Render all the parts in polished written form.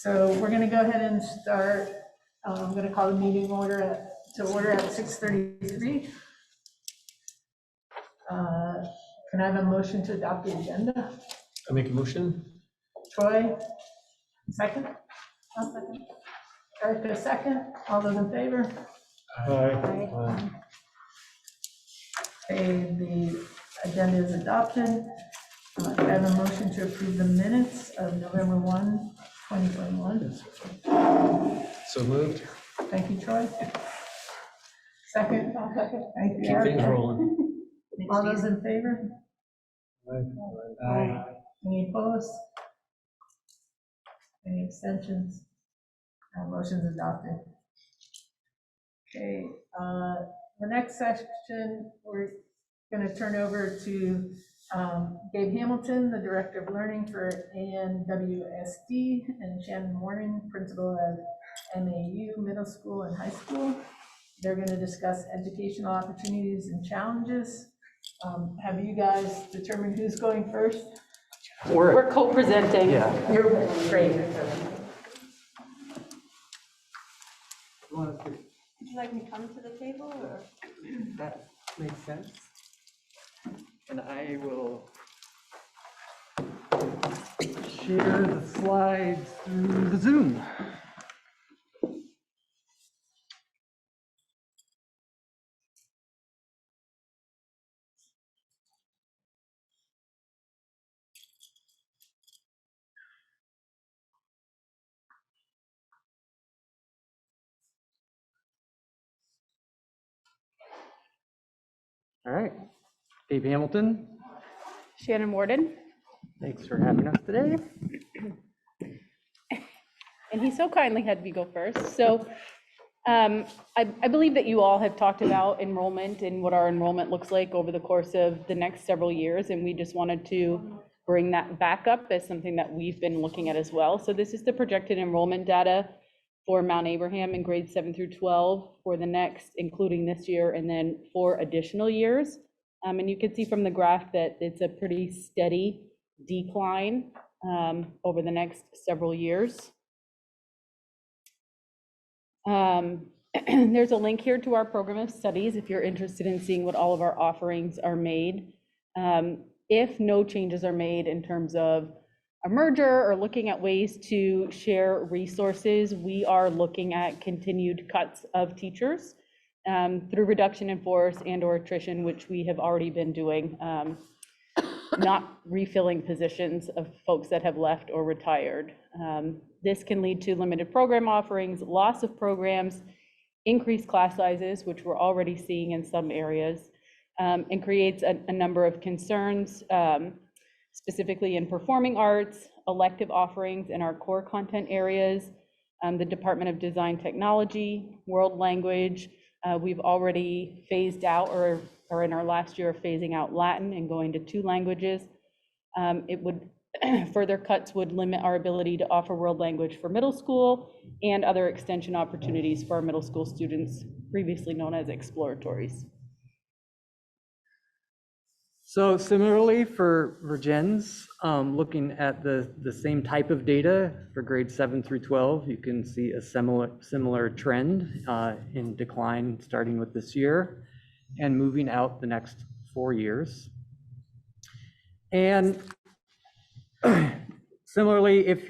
So we're going to go ahead and start. I'm going to call the meeting to order at 6:33. Can I have a motion to adopt the agenda? I make a motion. Troy, second? I'll second. Erica, second. All those in favor? Aye. Okay, the agenda is adopted. I have a motion to approve the minutes of November 1, 2021. So moved. Thank you, Troy. Second? I'll second. Thank you, Keep things Erica. rolling. All those in favor? Aye. Any opposed? Any abstentions? Motion's adopted. Okay, the next section, we're going to turn over to Gabe Hamilton, the Director of Learning for ANWSD, and Shannon Morning, Principal of MAU Middle School and High School. They're going to discuss educational opportunities and challenges. Have you guys determined who's going first? We're co-presenting. Yeah. You're great. Would you like me to come to the table or? That makes sense. And I will share the slides through the Zoom. All right, Dave Hamilton, Shannon Warden. thanks for having us today. And he so kindly had me go first. So I believe that you all have talked about enrollment and what our enrollment looks like over the course of the next several years. And we just wanted to bring that back up as something that we've been looking at as well. So this is the projected enrollment data for Mount Abraham in grades 7 through 12 for the next, including this year, and then 4 additional years. And you can see from the graph that it's a pretty steady decline over the next several years. There's a link here to our program of studies if you're interested in seeing what all of our offerings are made. If no changes are made in terms of a merger or looking at ways to share resources, we are looking at continued cuts of teachers through reduction in force and or attrition, which we have already been doing, not refilling positions of folks that have left or retired. This can lead to limited program offerings, loss of programs, increased class sizes, which we're already seeing in some areas, and creates a number of concerns, specifically in performing arts, elective offerings in our core content areas, the Department of Design Technology, world language. We've already phased out or in our last year of phasing out Latin and going to 2 languages. Further cuts would limit our ability to offer world language for middle school and other extension opportunities for our middle school students, previously known as exploratories. So similarly for Virgins, looking at the same type of data for grades 7 through 12, you can see a similar trend in decline starting with this year and moving out the next 4 years. And similarly, if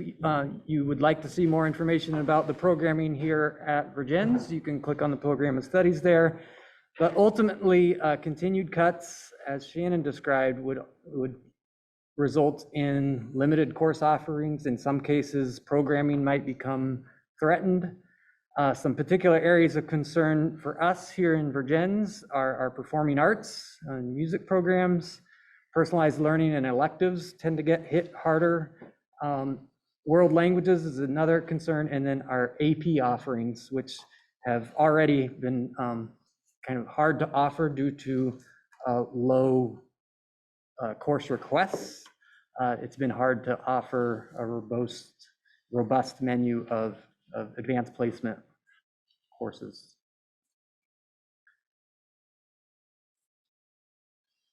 you would like to see more information about the programming here at Virgins, you can click on the program of studies there. But ultimately, continued cuts, as Shannon described, would result in limited course offerings. In some cases, programming might become threatened. Some particular areas of concern for us here in Virgins are performing arts and music programs. Personalized learning and electives tend to get hit harder. World languages is another concern, and then our AP offerings, which have already been kind of hard to offer due to low course requests. It's been hard to offer a robust menu of advanced placement courses.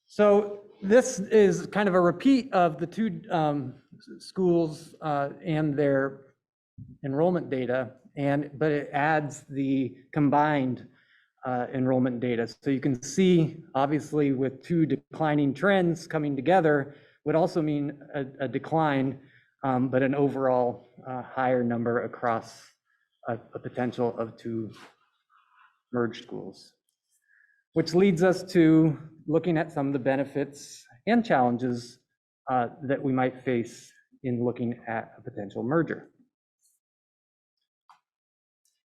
So this is kind of a repeat of the 2 schools and their enrollment data, but it adds the combined enrollment data. So you can see, obviously, with two declining trends coming together would also mean a decline, but an overall higher number across a potential of two merged schools. Which leads us to looking at some of the benefits and challenges that we might face in looking at a potential merger.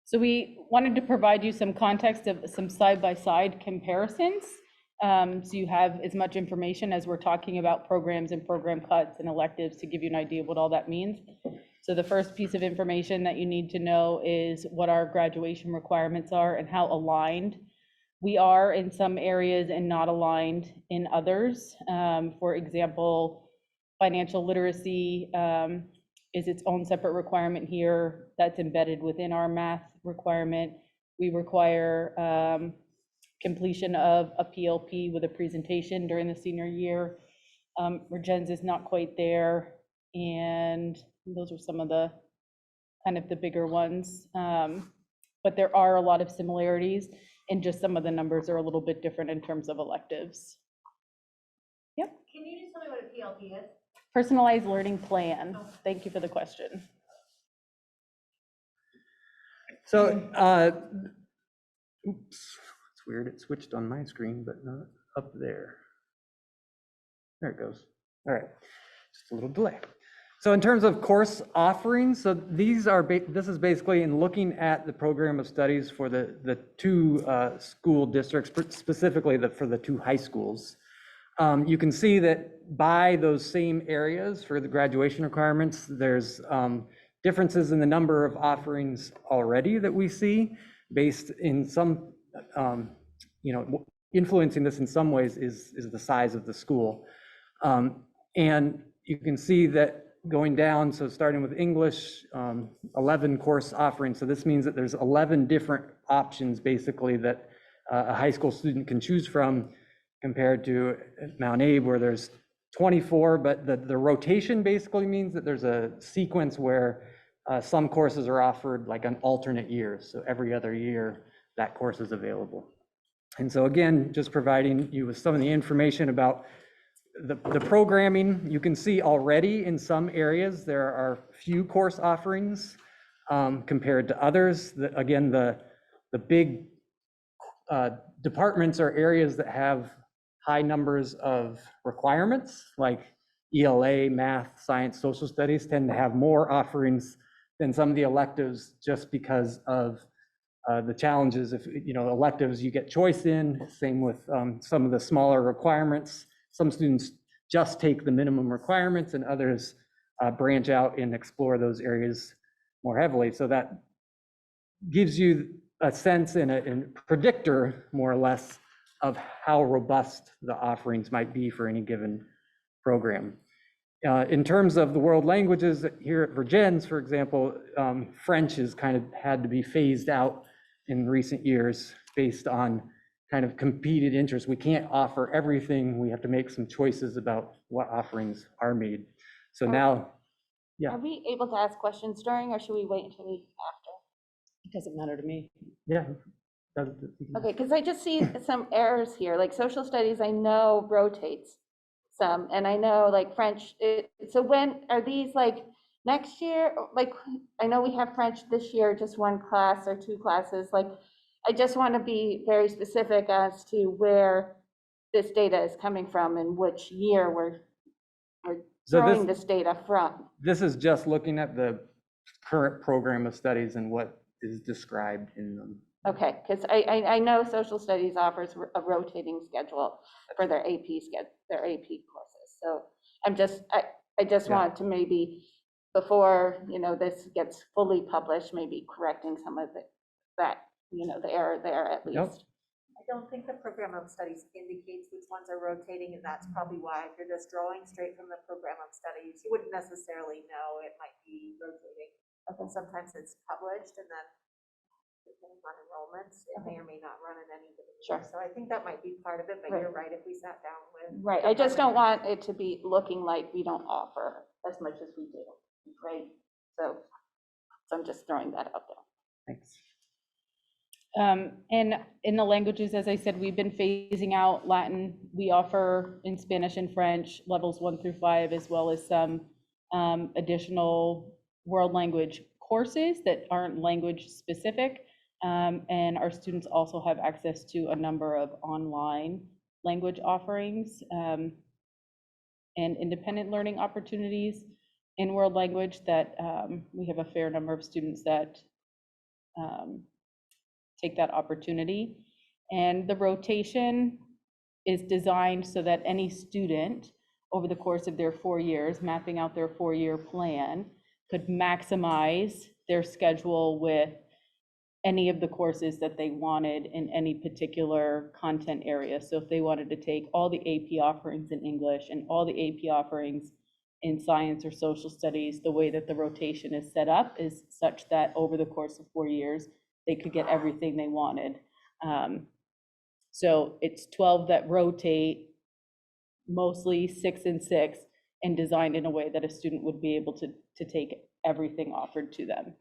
So we wanted to provide you some context of some side-by-side comparisons. So you have as much information as we're talking about programs and program cuts and electives to give you an idea of what all that means. So the first piece of information that you need to know is what our graduation requirements are and how aligned we are in some areas and not aligned in others. For example, financial literacy is its own separate requirement here that's embedded within our math requirement. We require completion of a PLP with a presentation during the senior year. Regens is not quite there, and those are some of the kind of the bigger ones. But there are a lot of similarities, and just some of the numbers are a little bit different in terms of electives. Yep. Can you just tell me what a PLP is? Personalized learning plan. Thank you for the question. So, oops, it's weird. It switched on my screen, but not up there. There it goes. All right, just a little delay. So in terms of course offerings, so these are, this is basically in looking at the program of studies for the two school districts, specifically for the two high schools. You can see that by those same areas for the graduation requirements, there's differences in the number of offerings already that we see, based in some, influencing this in some ways is the size of the school. And you can see that going down, so starting with English, 11 course offerings. So this means that there's 11 different options basically that a high school student can choose from, compared to Mount Abe where there's 24, but the rotation basically means that there's a sequence where some courses are offered like an alternate year. So every other year that course is available. And so again, just providing you with some of the information about the programming. You can see already in some areas there are few course offerings compared to others. Again, the big departments are areas that have high numbers of requirements, like ELA, math, science, social studies tend to have more offerings than some of the electives, just because of the challenges. If electives you get choice in, same with some of the smaller requirements. Some students just take the minimum requirements and others branch out and explore those areas more heavily. So that gives you a sense and a predictor, more or less, of how robust the offerings might be for any given program. In terms of the world languages, here at Virgens, for example, French has kind of had to be phased out in recent years based on kind of competed interests. We can't offer everything. We have to make some choices about what offerings are made. So now, yeah. Are we able to ask questions during, or should we wait until after? It doesn't matter to me. Yeah. Okay, because I just see some errors here, like social studies, I know rotates some, and I know like French, so when are these like next year? Like, I know we have French this year, just one class or two classes, like, I just want to be very specific as to where this data is coming from and which year we're drawing this data from. This is just looking at the current program of studies and what is described in them. Okay, because I know social studies offers a rotating schedule for their AP courses. So I just want to maybe, before this gets fully published, maybe correcting some of the error there at least. Yep. I don't think the program of studies indicates which ones are rotating, and that's probably why, if you're just drawing straight from the program of studies, you wouldn't necessarily know it might be rotating. Okay. Sometimes it's published, and then depending on enrollments, it may or may not run in any given year. Sure. So I think that might be part of it, but you're right, if we sat down with. Right, I just don't want it to be looking like we don't offer as much as we do, right? So So I'm just throwing that out there. Thanks. And in the languages, as I said, we've been phasing out Latin. We offer in Spanish and French levels 1 through 5, as well as some additional world language courses that aren't language specific. And our students also have access to a number of online language offerings and independent learning opportunities in world language that we have a fair number of students that take that opportunity. And the rotation is designed so that any student over the course of their 4 years, mapping out their 4-year plan, could maximize their schedule with any of the courses that they wanted in any particular content area. So if they wanted to take all the AP offerings in English and all the AP offerings in science or social studies, the way that the rotation is set up is such that over the course of 4 years, they could get everything they wanted. So it's 12 that rotate, mostly 6 and 6, and designed in a way that a student would be able to take everything offered to them.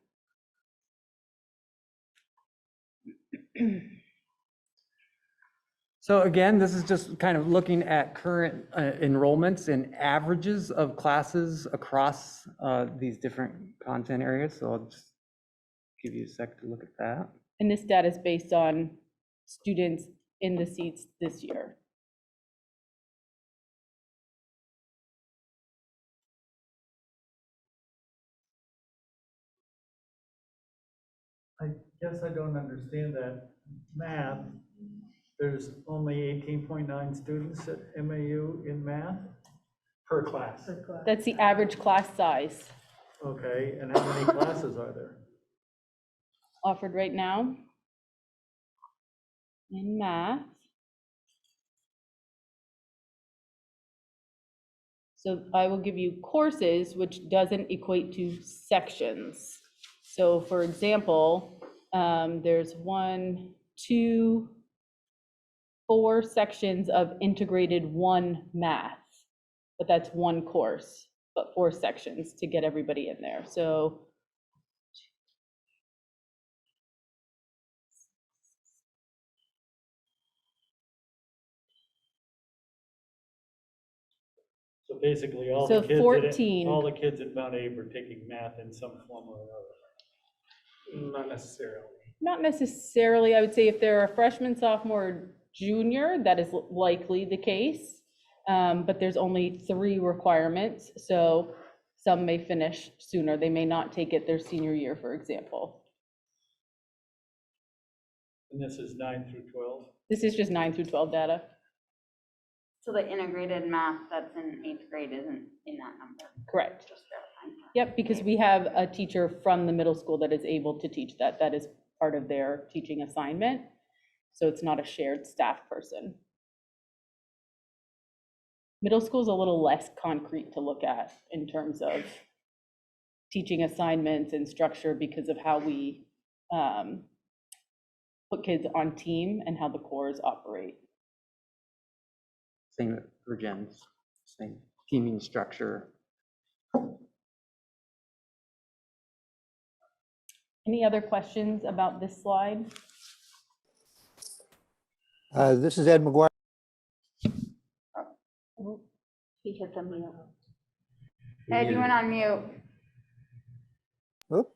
So again, this is just kind of looking at current enrollments and averages of classes across these different content areas. So I'll just give you a sec to look at that. And this data is based on students in the seats this year. I guess I don't understand that. Math, there's only 18.9 students at MAU in math per class. That's the average class size Okay, and how many classes are there? offered right now in math. So I will give you courses, which doesn't equate to sections. So for example, there's 1, 2, 4 sections of integrated 1 math, but that's 1 course, but 4 sections to get everybody in there. So So basically, all So the kids 14. all the kids at Mount Abe are taking math in some form or another. Not necessarily. not necessarily, I would say if they're a freshman, sophomore, junior, that is likely the case. But there's only 3 requirements, so some may finish sooner. They may not take it their senior year, for example. And this is 9 through 12? This is just 9 through 12 data. So the integrated math that's in 8th grade isn't in that number? Correct. Just verifying. Yep, because we have a teacher from the middle school that is able to teach that. That is part of their teaching assignment. So it's not a shared staff person. Middle school is a little less concrete to look at in terms of teaching assignments and structure because of how we put kids on team and how the cores operate. Same for Jen's, same teaming structure. Any other questions about this slide? This is Ed McGuire. He hit the mute. Ed, you went on mute. Oop.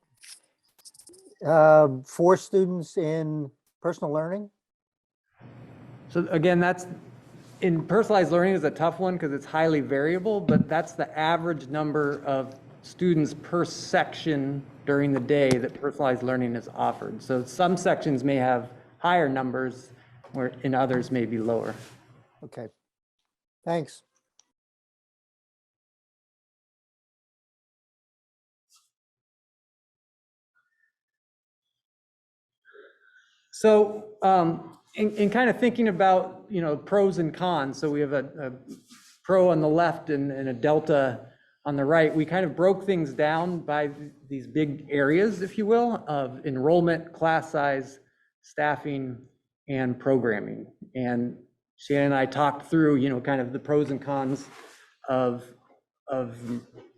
4 students in personal learning. So again, that's in personalized learning is a tough one because it's highly variable, but that's the average number of students per section during the day that personalized learning is offered. So some sections may have higher numbers, where in others may be lower. Okay, thanks. So in kind of thinking about, you know, pros and cons, so we have a pro on the left and a delta on the right. We kind of broke things down by these big areas, if you will, of enrollment, class size, staffing, and programming. And Shannon and I talked through, you know, kind of the pros and cons of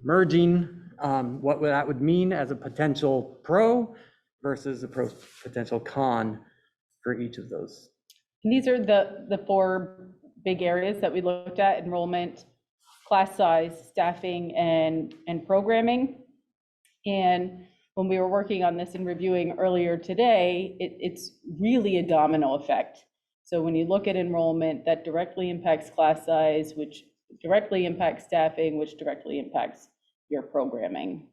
merging what that would mean as a potential pro versus a potential con for each of those. And these are the four big areas that we looked at: enrollment, class size, staffing, and programming. And when we were working on this and reviewing earlier today, it's really a domino effect. So when you look at enrollment, that directly impacts class size, which directly impacts staffing, which directly impacts your programming.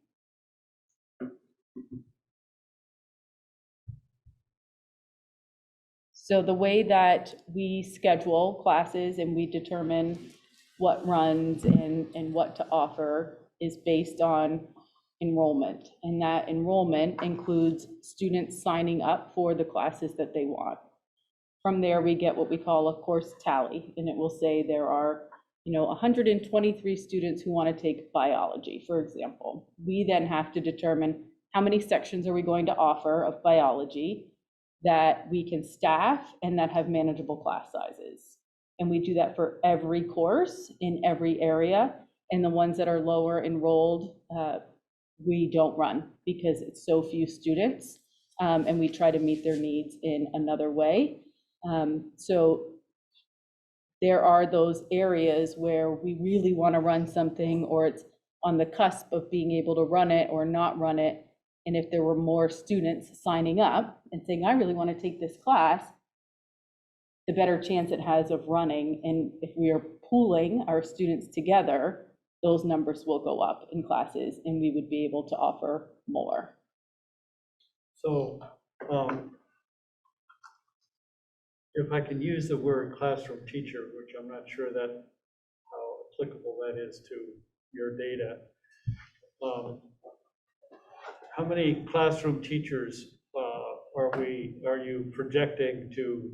So the way that we schedule classes and we determine what runs and what to offer is based on enrollment. And that enrollment includes students signing up for the classes that they want. From there, we get what we call a course tally, and it will say there are 123 students who want to take biology, for example. We then have to determine how many sections are we going to offer of biology that we can staff and that have manageable class sizes. And we do that for every course in every area. And the ones that are lower enrolled, we don't run because it's so few students, and we try to meet their needs in another way. So there are those areas where we really want to run something, or it's on the cusp of being able to run it or not run it. And if there were more students signing up and saying, I really want to take this class, the better chance it has of running. And if we are pooling our students together, those numbers will go up in classes and we would be able to offer more. So if I can use the word classroom teacher, which I'm not sure that how applicable that is to your data, how many classroom teachers are you projecting to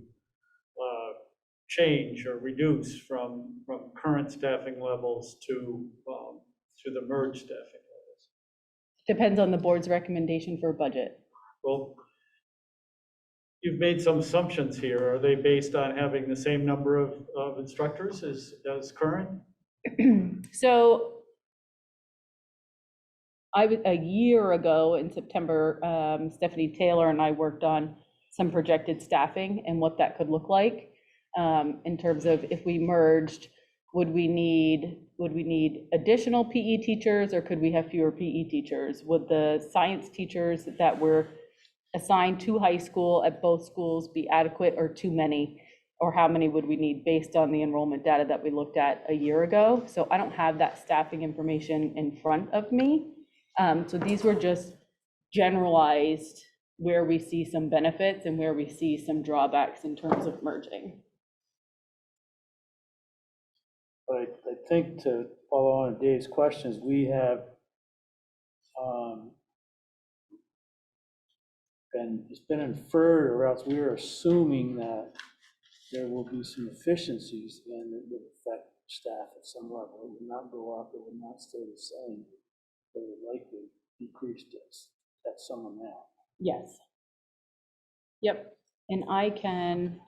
change or reduce from current staffing levels to the merged staffing levels? Depends on the board's recommendation for budget. Well, you've made some assumptions here. Are they based on having the same number of instructors as current? So a year ago in September, Stephanie Taylor and I worked on some projected staffing and what that could look like in terms of if we merged, would we need additional PE teachers, or could we have fewer PE teachers? Would the science teachers that were assigned to high school at both schools be adequate or too many? Or how many would we need based on the enrollment data that we looked at a year ago? So I don't have that staffing information in front of me. So these were just generalized where we see some benefits and where we see some drawbacks in terms of merging. But I think to follow on Dave's questions, we have it's been inferred, or else we are assuming that there will be some efficiencies and it would affect staff at some level. It would not go up, it would not stay the same, but it would likely decrease at some amount. Yes. Yep. And I can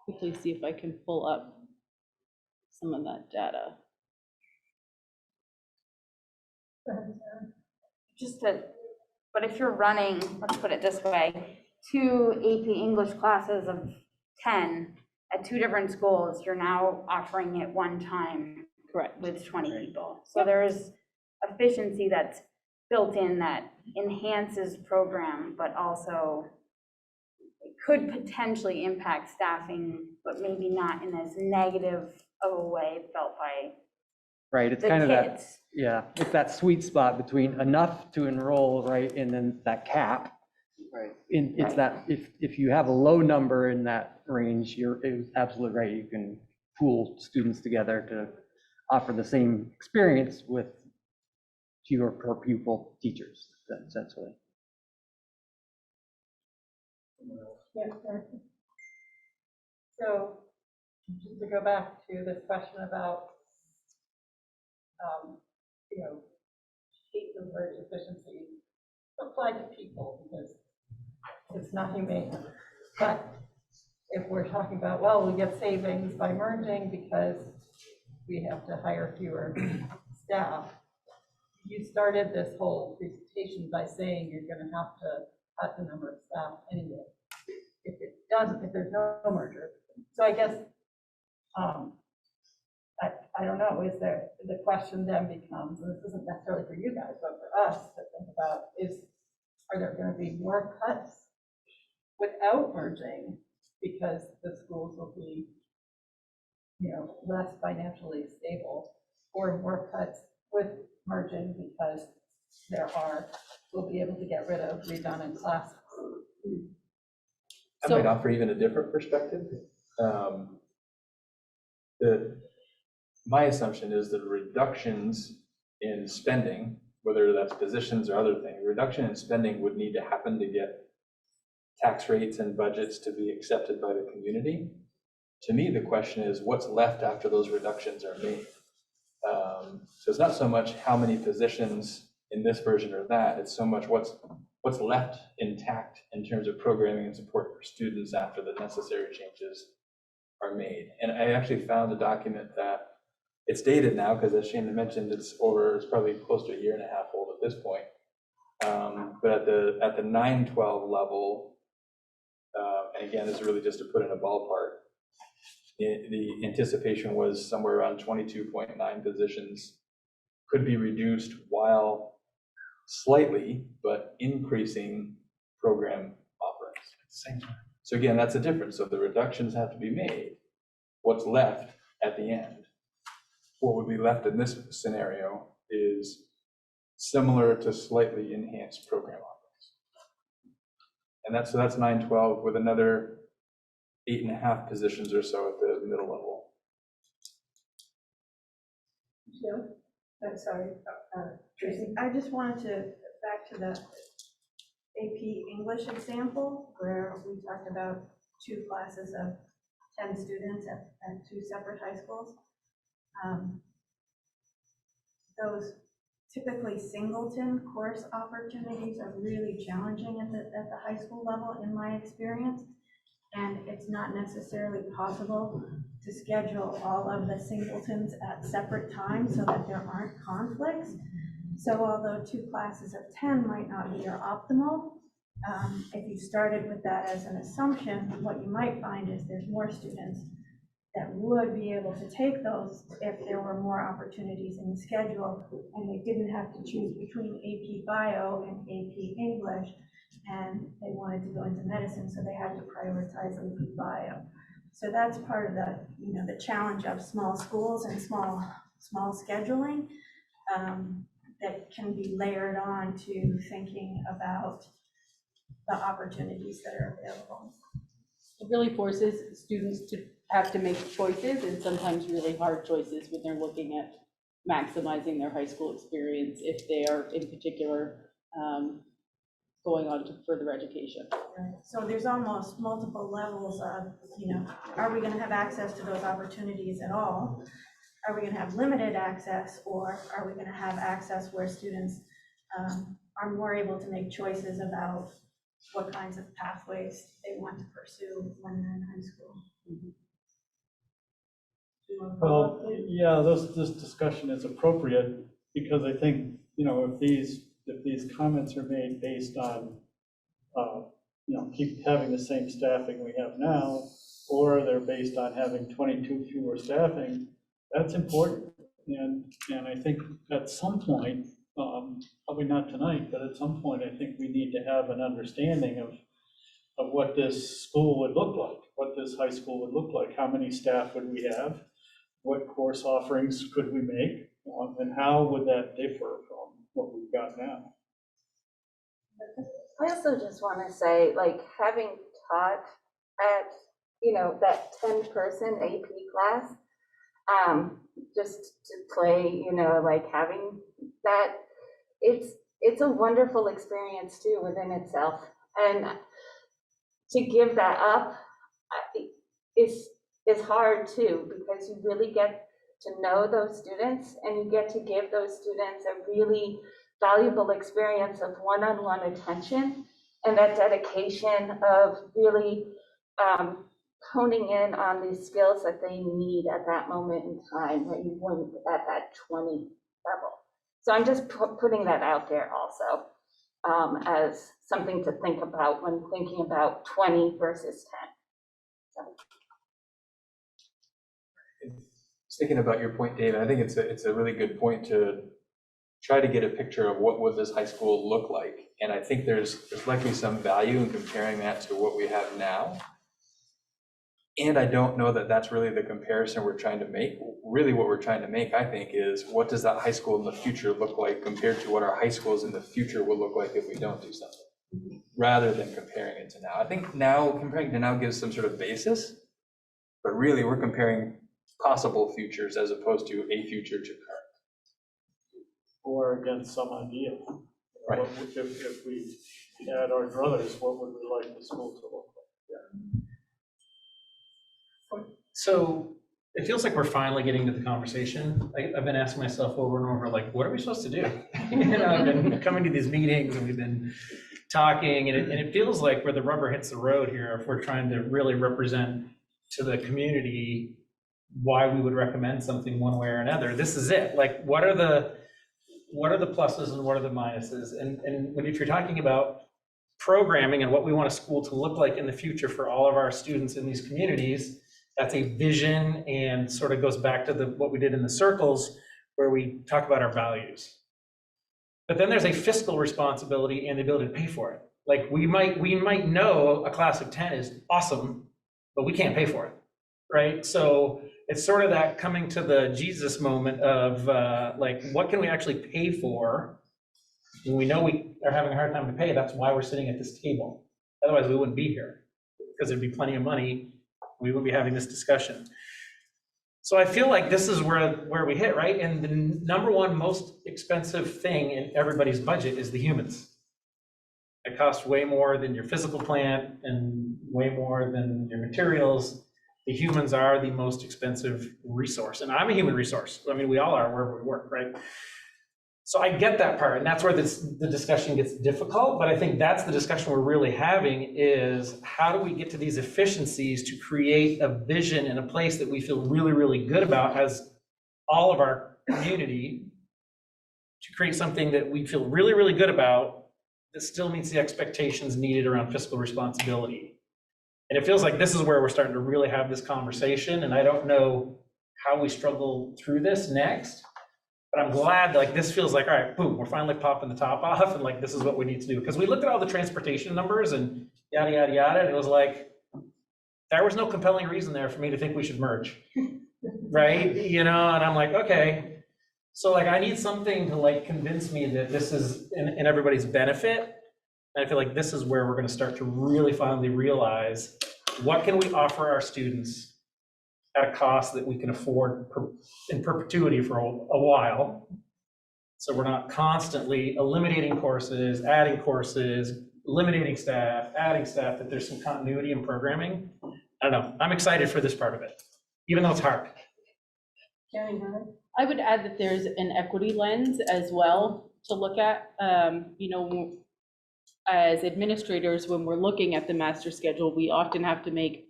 quickly see if I can pull up some of that data. But if you're running, let's put it this way, 2 AP English classes of 10 at 2 different schools, you're now offering it one time. Correct. With 20 people. So there's efficiency that's built in that enhances program, but also it could potentially impact staffing, but maybe not in as negative of a way felt by Right, it's the kind of that, kids. yeah, it's that sweet spot between enough to enroll, right, and then that cap. Right. It's that if you have a low number in that range, you're absolutely right. You can pool students together to offer the same experience with fewer per pupil teachers, essentially. So just to go back to this question about, hate the word efficiency applied to people because it's not humane. But if we're talking about, well, we get savings by merging because we have to hire fewer staff. You started this whole presentation by saying you're gonna have to cut the number of staff anyway, if there's no merger. So I guess, I don't know, is there, the question then becomes, and this isn't necessarily for you guys, but for us to think about, are there gonna be more cuts without merging because the schools will be, less financially stable, or more cuts with merging because we'll be able to get rid of redundant classes? I might offer even a different perspective. My assumption is that reductions in spending, whether that's positions or other things, reduction in spending would need to happen to get tax rates and budgets to be accepted by the community. To me, the question is what's left after those reductions are made. So it's not so much how many positions in this version or that, it's so much what's left intact in terms of programming and support for students after the necessary changes are made. And I actually found a document that it's dated now, because as Shana mentioned, it's probably close to a year and a half old at this point. But at the 9-12 level, and again, this is really just to put in a ballpark, the anticipation was somewhere around 22.9 positions could be reduced while slightly, but increasing program offerings. So again, that's a difference. So the reductions have to be made. What's left at the end? What would be left in this scenario is similar to slightly enhanced program offerings. And that's 9-12 with another 8.5 positions or so at the middle level. Jill? I'm sorry, Tracy. I just wanted to, back to the AP English example, where we talked about 2 classes of 10 students at 2 separate high schools. Those typically singleton course opportunities are really challenging at the high school level, in my experience. And it's not necessarily possible to schedule all of the singletons at separate times so that there aren't conflicts. So although 2 classes of 10 might not be your optimal, if you started with that as an assumption, what you might find is there's more students that would be able to take those if there were more opportunities in the schedule and they didn't have to choose between AP Bio and AP English, and they wanted to go into medicine, so they had to prioritize AP Bio. So that's part of the, the challenge of small schools and small scheduling that can be layered on to thinking about the opportunities that are available. It really forces students to have to make choices, and sometimes really hard choices when they're looking at maximizing their high school experience if they are in particular going on to further education. Right. So there's almost multiple levels of, are we going to have access to those opportunities at all? Are we going to have limited access, or are we going to have access where students are more able to make choices about what kinds of pathways they want to pursue when they're in high school? Well, yeah, this discussion is appropriate because I think, if these comments are made based on, keep having the same staffing we have now, or they're based on having 22 fewer staffing, that's important. And I think at some point, probably not tonight, but at some point, I think we need to have an understanding of what this school would look like, what this high school would look like, how many staff would we have, what course offerings could we make, and how would that differ from what we've got now? I also just want to say, like, having taught at, that 10-person AP class, just to play, like having that, it's a wonderful experience too within itself. And to give that up is hard too, because you really get to know those students and you get to give those students a really valuable experience of one-on-one attention and that dedication of really honing in on these skills that they need at that moment in time that you wouldn't at that 20 level. So I'm just putting that out there also as something to think about when thinking about 20 versus 10. So. Thinking about your point, David, I think it's a really good point to try to get a picture of what would this high school look like. And I think there's likely some value in comparing that to what we have now. And I don't know that that's really the comparison we're trying to make. Really what we're trying to make, I think, is what does that high school in the future look like compared to what our high schools in the future will look like if we don't do something, rather than comparing it to now. I think now, comparing to now gives some sort of basis, but really we're comparing possible futures as opposed to a future to current. Or against some idea. Right. What would- If we had our druthers, what would we like the school to look like? So it feels like we're finally getting to the conversation. I've been asking myself over and over, like, what are we supposed to do? I've been coming to these meetings and we've been talking, and it feels like where the rubber hits the road here, if we're trying to really represent to the community why we would recommend something one way or another, this is it. Like, what are the pluses and what are the minuses? And if you're talking about programming and what we want a school to look like in the future for all of our students in these communities, that's a vision and sort of goes back to what we did in the circles where we talk about our values. But then there's a fiscal responsibility and the ability to pay for it. Like we might know a class of 10 is awesome, but we can't pay for it, right? So it's sort of that coming to the Jesus moment of like, what can we actually pay for when we know we are having a hard time to pay? That's why we're sitting at this table. Otherwise we wouldn't be here, because there'd be plenty of money. We wouldn't be having this discussion. So I feel like this is where we hit, right? And the number one most expensive thing in everybody's budget is the humans. It costs way more than your physical plant and way more than your materials. The humans are the most expensive resource. And I'm a human resource. I mean, we all are wherever we work, right? So I get that part, and that's where the discussion gets difficult, but I think that's the discussion we're really having is how do we get to these efficiencies to create a vision in a place that we feel really, really good about as all of our community, to create something that we feel really, really good about that still meets the expectations needed around fiscal responsibility. And it feels like this is where we're starting to really have this conversation, and I don't know how we struggle through this next. But I'm glad, like, this feels like, all right, boom, we're finally popping the top off, and like, this is what we need to do. Because we looked at all the transportation numbers and yada, yada, yada, and it was like, there was no compelling reason there for me to think we should merge, right? You know, and I'm like, okay. So like, I need something to like convince me that this is in everybody's benefit. And I feel like this is where we're gonna start to really finally realize, what can we offer our students at a cost that we can afford in perpetuity for a while. So we're not constantly eliminating courses, adding courses, eliminating staff, adding staff, that there's some continuity in programming. I don't know, I'm excited for this part of it, even though it's hard. I would add that there's an equity lens as well to look at. You know, as administrators, when we're looking at the master schedule, we often have to make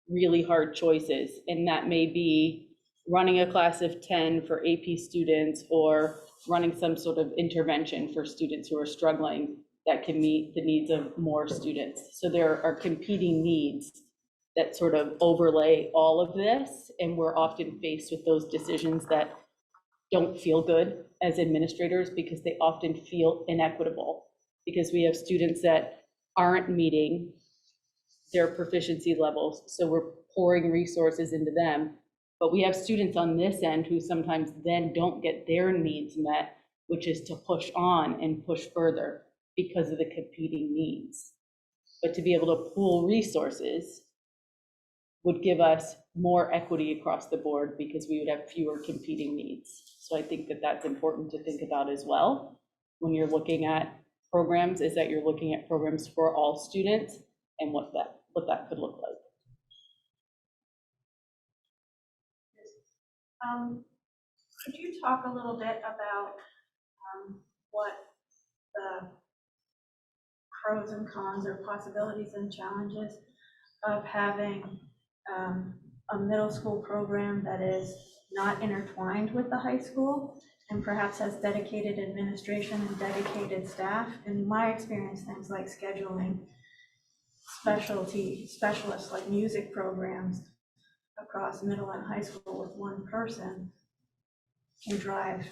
really hard choices, and that may be running a class of 10 for AP students or running some sort of intervention for students who are struggling that can meet the needs of more students. So there are competing needs that sort of overlay all of this, and we're often faced with those decisions that don't feel good as administrators because they often feel inequitable, because we have students that aren't meeting their proficiency levels, so we're pouring resources into them. But we have students on this end who sometimes then don't get their needs met, which is to push on and push further because of the competing needs. But to be able to pool resources would give us more equity across the board because we would have fewer competing needs. So I think that that's important to think about as well when you're looking at programs, is that you're looking at programs for all students and what that could look like. Could you talk a little bit about what the pros and cons or possibilities and challenges of having a middle school program that is not intertwined with the high school and perhaps has dedicated administration and dedicated staff. In my experience, things like scheduling specialists like music programs across middle and high school with one person can drive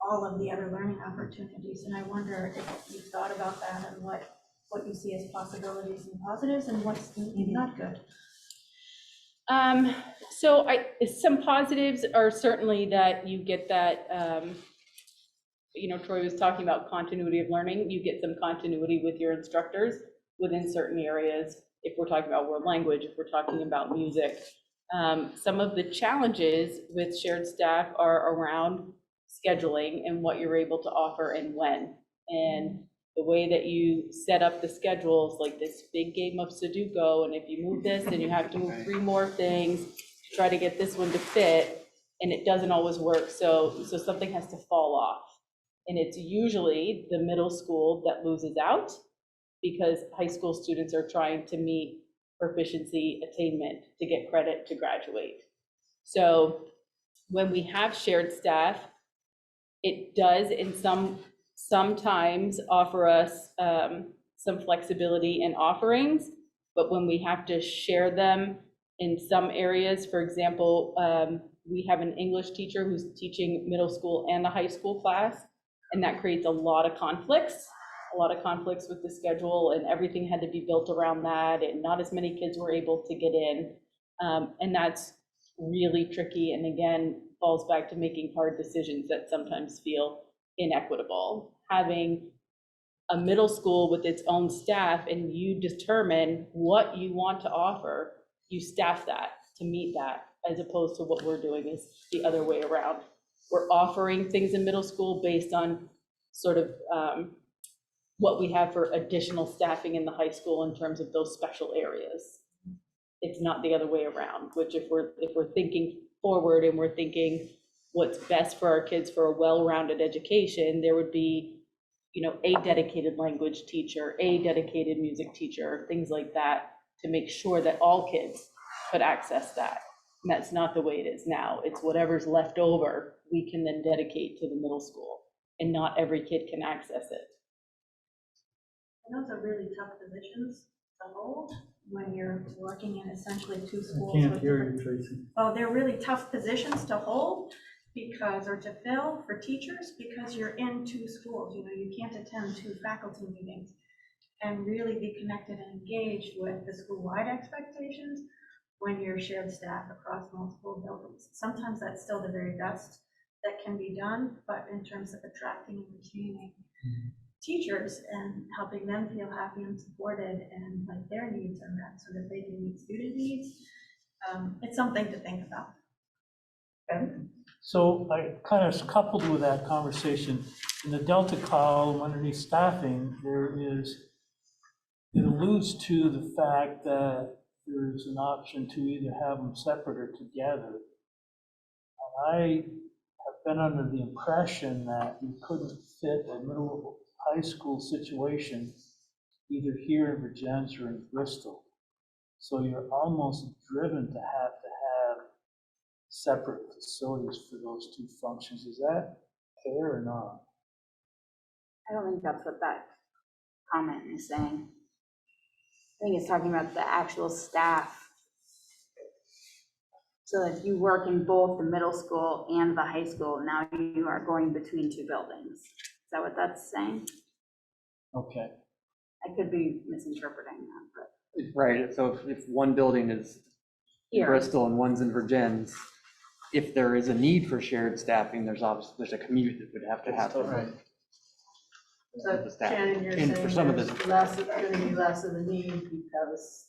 all of the other learning opportunities. And I wonder if you've thought about that and what you see as possibilities and positives and what's not good. So some positives are certainly that you get that, Troy was talking about continuity of learning. You get some continuity with your instructors within certain areas. If we're talking about world language, if we're talking about music. Some of the challenges with shared staff are around scheduling and what you're able to offer and when. And the way that you set up the schedules, like this big game of Sudoku, and if you move this, then you have to move 3 more things to try to get this one to fit, and it doesn't always work. So something has to fall off. And it's usually the middle school that loses out because high school students are trying to meet proficiency attainment to get credit to graduate. So when we have shared staff, it does in sometimes offer us some flexibility in offerings, but when we have to share them in some areas, for example, we have an English teacher who's teaching middle school and a high school class, and that creates a lot of conflicts with the schedule, and everything had to be built around that, and not as many kids were able to get in. And that's really tricky, and again, falls back to making hard decisions that sometimes feel inequitable. Having a middle school with its own staff and you determine what you want to offer, you staff that to meet that, as opposed to what we're doing is the other way around. We're offering things in middle school based on sort of what we have for additional staffing in the high school in terms of those special areas. It's not the other way around, which if we're thinking forward and we're thinking what's best for our kids for a well-rounded education, there would be, a dedicated language teacher, a dedicated music teacher, things like that, to make sure that all kids could access that. And that's not the way it is now. It's whatever's left over, we can then dedicate to the middle school, and not every kid can access it. And those are really tough positions to hold when you're working in essentially 2 schools. I can't hear you, Tracy. Oh, they're really tough positions to hold or to fill for teachers, because you're in 2 schools. You can't attend 2 faculty meetings and really be connected and engaged with the school-wide expectations when you're shared staff across multiple buildings. Sometimes that's still the very best that can be done, but in terms of attracting and retaining teachers and helping them feel happy and supported and like their needs are met so that they can meet student needs, it's something to think about. Okay. So I kind of coupled with that conversation, in the Delta column underneath staffing, it alludes to the fact that there's an option to either have them separate or together. And I have been under the impression that you couldn't fit a middle high school situation either here in Virginia or in Bristol. So you're almost driven to have separate facilities for those 2 functions. Is that fair or not? I don't think that's what that comment is saying. I think it's talking about the actual staff. So if you work in both the middle school and the high school, now you are going between 2 buildings. Is that what that's saying? Okay. I could be misinterpreting that, but. Right, so if one building is in Here. Bristol and one's in Virginia, if there is a need for shared staffing, there's a commute that would have to happen. Right. So The staff. Shannon, you're And for saying some of there's the- going to be less of a need because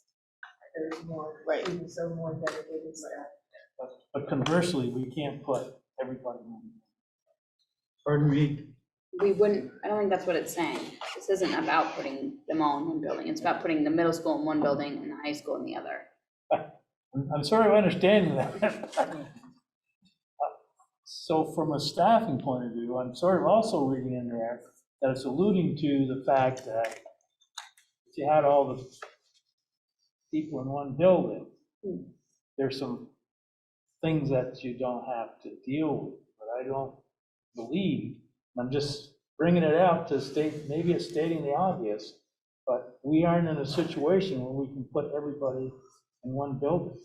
there's more students, so more dedicated staff. But conversely, we can't put everybody in. Pardon me? We wouldn't, I don't think that's what it's saying. This isn't about putting them all in one building. It's about putting the middle school in one building and the high school in the other. I'm sort of understanding that. So from a staffing point of view, I'm sort of also reading in there that it's alluding to the fact that if you had all the people in one building, there's some things that you don't have to deal with, but I don't believe, I'm just bringing it out to state, maybe it's stating the obvious, but we aren't in a situation where we can put everybody in one building.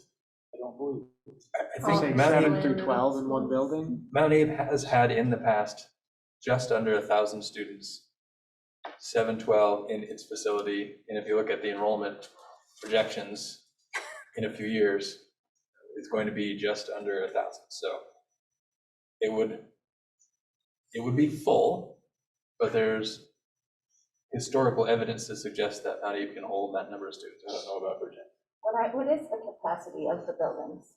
I don't believe. I Oh, think Mount Abe, 7 through 12 in one building? Mount Abe has had in the past just under 1,000 students, 712 in its facility. And if you look at the enrollment projections in a few years, it's going to be just under 1,000. So it would be full, but there's historical evidence to suggest that Mount Abe can hold that number of students. I don't know about Virginia. What is the capacity of the buildings?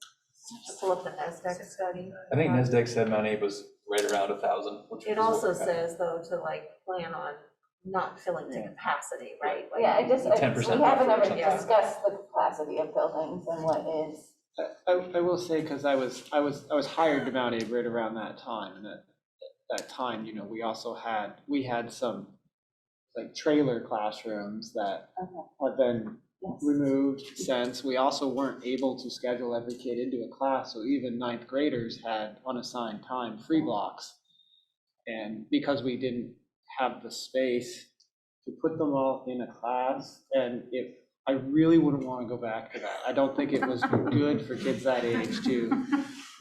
Just pull up the NASDAQ study. I think NESDEC said Mount Abe was right around 1,000. which It is also what we had. says, though, to like plan on not filling to capacity, right? Like, Yeah, I just, 10% we haven't ever buffer or something. discussed the capacity of buildings and what is. I will say, because I was hired to Mount Abe right around that time, and at that time, you know, we had some like trailer classrooms that have been removed since. We also weren't able to schedule every kid into a class, so even ninth graders had unassigned time, free blocks. And because we didn't have the space to put them all in a class, and I really wouldn't want to go back to that. I don't think it was good for kids that age to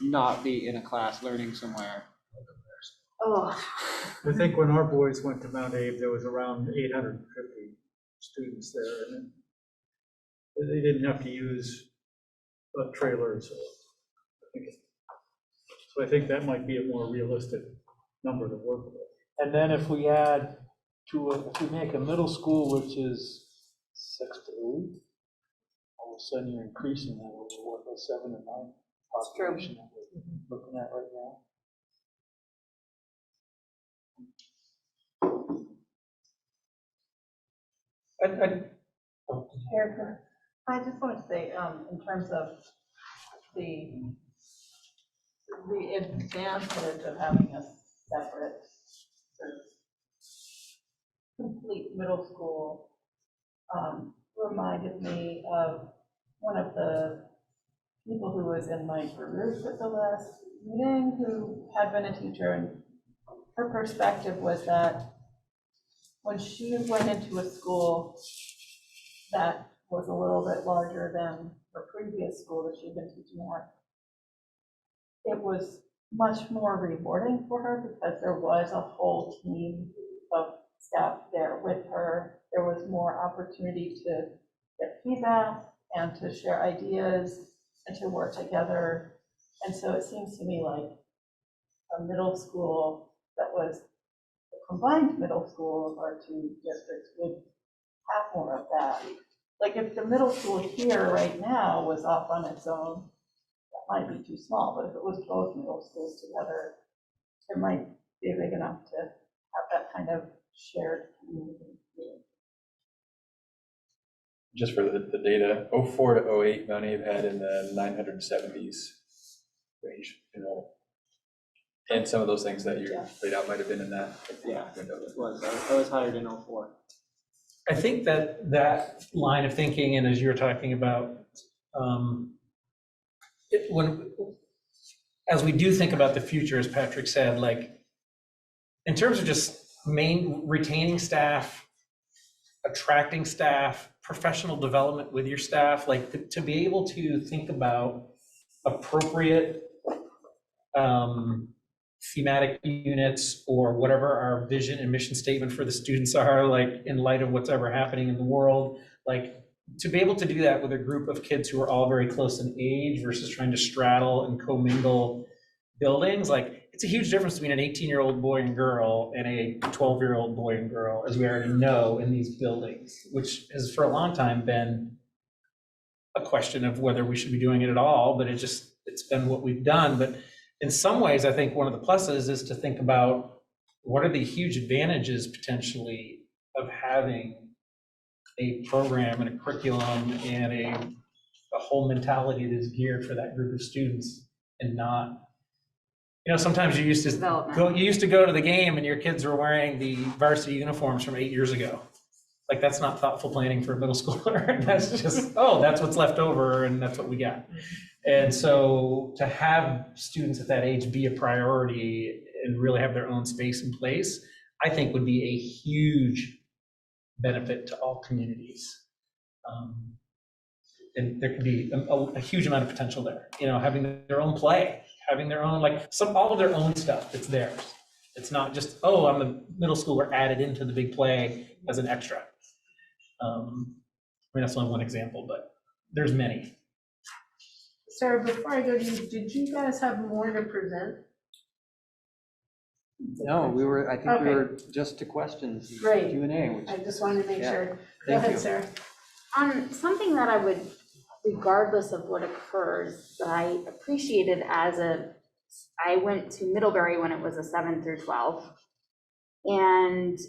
not be in a class learning somewhere. Oh. I think when our boys went to Mount Abe, there was around 850 students there, and they didn't have to use a trailer, so I think that might be a more realistic number to work with. And then if we add if we make a middle school, which is 6 to 8, all of a sudden you're increasing that over what, a 7 to 9 population that we're looking at right now. Erica, I just want to say, in terms of the advantage of having a separate sort of complete middle school, reminded me of one of the people who was in my group at the last meeting who had been a teacher, and her perspective was that when she went into a school that was a little bit larger than her previous school that she'd been teaching at, it was much more rewarding for her because there was a whole team of staff there with her. There was more opportunity to get feedback and to share ideas and to work together. And so it seems to me like a middle school that was a combined middle school of our two districts would have more of that. Like if the middle school here right now was off on its own, that might be too small, but if it was both middle schools together, it might be big enough to have that kind of shared community. Just for the data, 04 to 08, Mount Abe had in the 970s range, you know. And some of those things that you laid out might have been in that. Yeah, it was. I was hired in 04. I think that line of thinking, and as you were talking about, as we do think about the future, as Patrick said, like in terms of just retaining staff, attracting staff, professional development with your staff, like to be able to think about appropriate thematic units or whatever our vision and mission statement for the students are, like in light of what's ever happening in the world, like to be able to do that with a group of kids who are all very close in age versus trying to straddle and commingle buildings, like it's a huge difference between an 18-year-old boy and girl and a 12-year-old boy and girl, as we already know in these buildings, which has for a long time been a question of whether we should be doing it at all, but it's been what we've done. But in some ways, I think one of the pluses is to think about what are the huge advantages potentially of having a program and a curriculum and a whole mentality that is geared for that group of students, and not, you know, sometimes you used to go to the game and your kids were wearing the varsity uniforms from 8 years ago. Like, that's not thoughtful planning for a middle schooler. That's just, oh, that's what's left over and that's what we got. And so to have students at that age be a priority and really have their own space and place, I think would be a huge benefit to all communities. And there could be a huge amount of potential there, you know, having their own play, having their own, like, all of their own stuff, it's theirs. It's not just, oh, I'm a middle schooler added into the big play as an extra. I mean, that's only one example, but there's many. Sarah, before I go to you, did you guys have more to present? No, I think we Okay. were just to questions. Great. Q&A, which, I just wanted to make Yeah. sure. Go Thank ahead, you. Sarah. Something that I would, regardless of what occurs, that I appreciated I went to Middlebury when it was a 7 through 12. And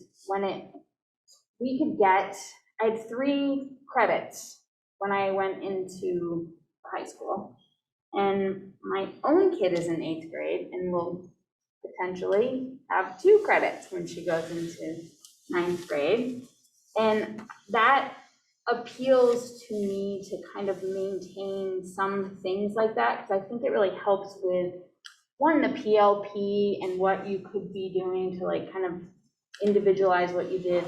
I had 3 credits when I went into high school. And my own kid is in 8th grade and will potentially have 2 credits when she goes into 9th grade. And that appeals to me to kind of maintain some things like that, because I think it really helps with, one, the PLP and what you could be doing to like kind of individualize what you did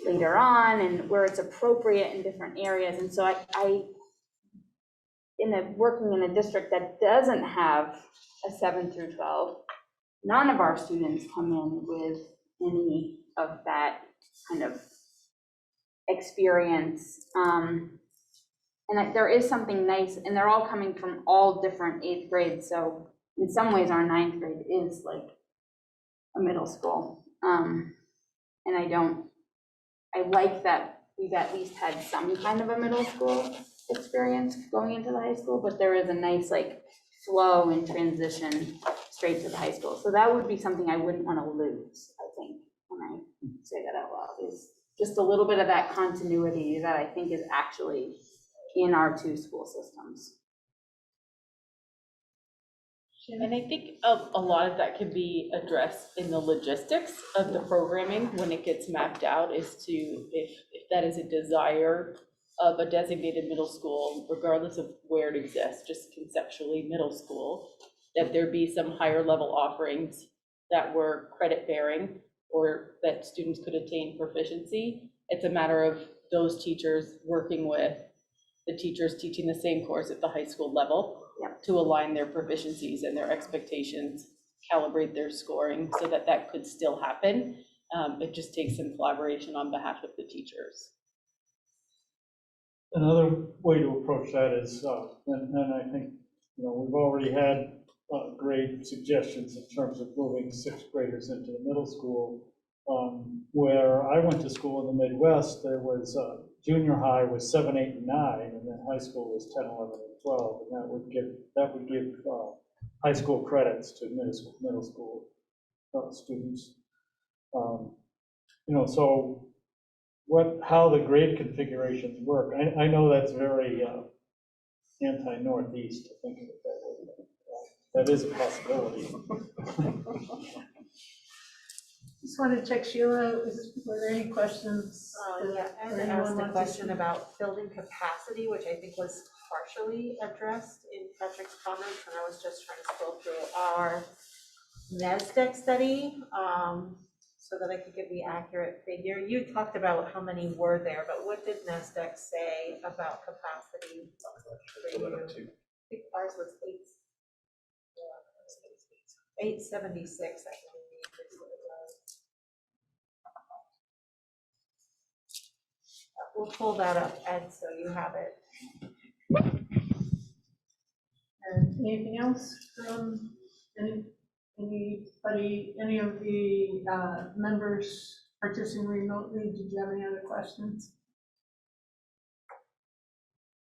later on and where it's appropriate in different areas. And so working in a district that doesn't have a 7 through 12, none of our students come in with any of that kind of experience. And there is something nice, and they're all coming from all different 8th grades. So in some ways, our 9th grade is like a middle school. And I like that we've at least had some kind of a middle school experience going into the high school, but there is a nice like flow and transition straight to the high school. So that would be something I wouldn't want to lose, I think, when I say that out loud, is just a little bit of that continuity that I think is actually in our 2 school systems. And I think a lot of that can be addressed in the logistics of the programming when it gets mapped out, as to if that is a desire of a designated middle school, regardless of where it exists, just conceptually middle school, that there be some higher level offerings that were credit bearing or that students could attain proficiency. It's a matter of those teachers working with the teachers teaching the same course at the high school level to align their proficiencies and their expectations, calibrate their scoring so that that could still happen. It just takes some collaboration on behalf of the teachers. Another way to approach that is, and I think, you know, we've already had great suggestions in terms of moving 6th graders into the middle school. Where I went to school in the Midwest, there was junior high was 7, 8, and 9, and then high school was 10, 11, and 12, and that would give high school credits to middle school students. You know, so how the grade configurations work, I know that's very anti-Northeast to think of it that way. That is a possibility. Just wanted to check, Sheila, were there any questions? Yeah, I or had anyone asked a wants to question speak? about building capacity, which I think was partially addressed in Patrick's comments, and I was just trying to scroll through our NESDEC study, so that I could give the accurate figure. You talked about how many were there, but what did NESDEC say about capacity? I think ours was 876, I think. We'll pull that up, Ed, so you have it. And anything else from anybody, any of the members participating remotely? Did you have any other questions?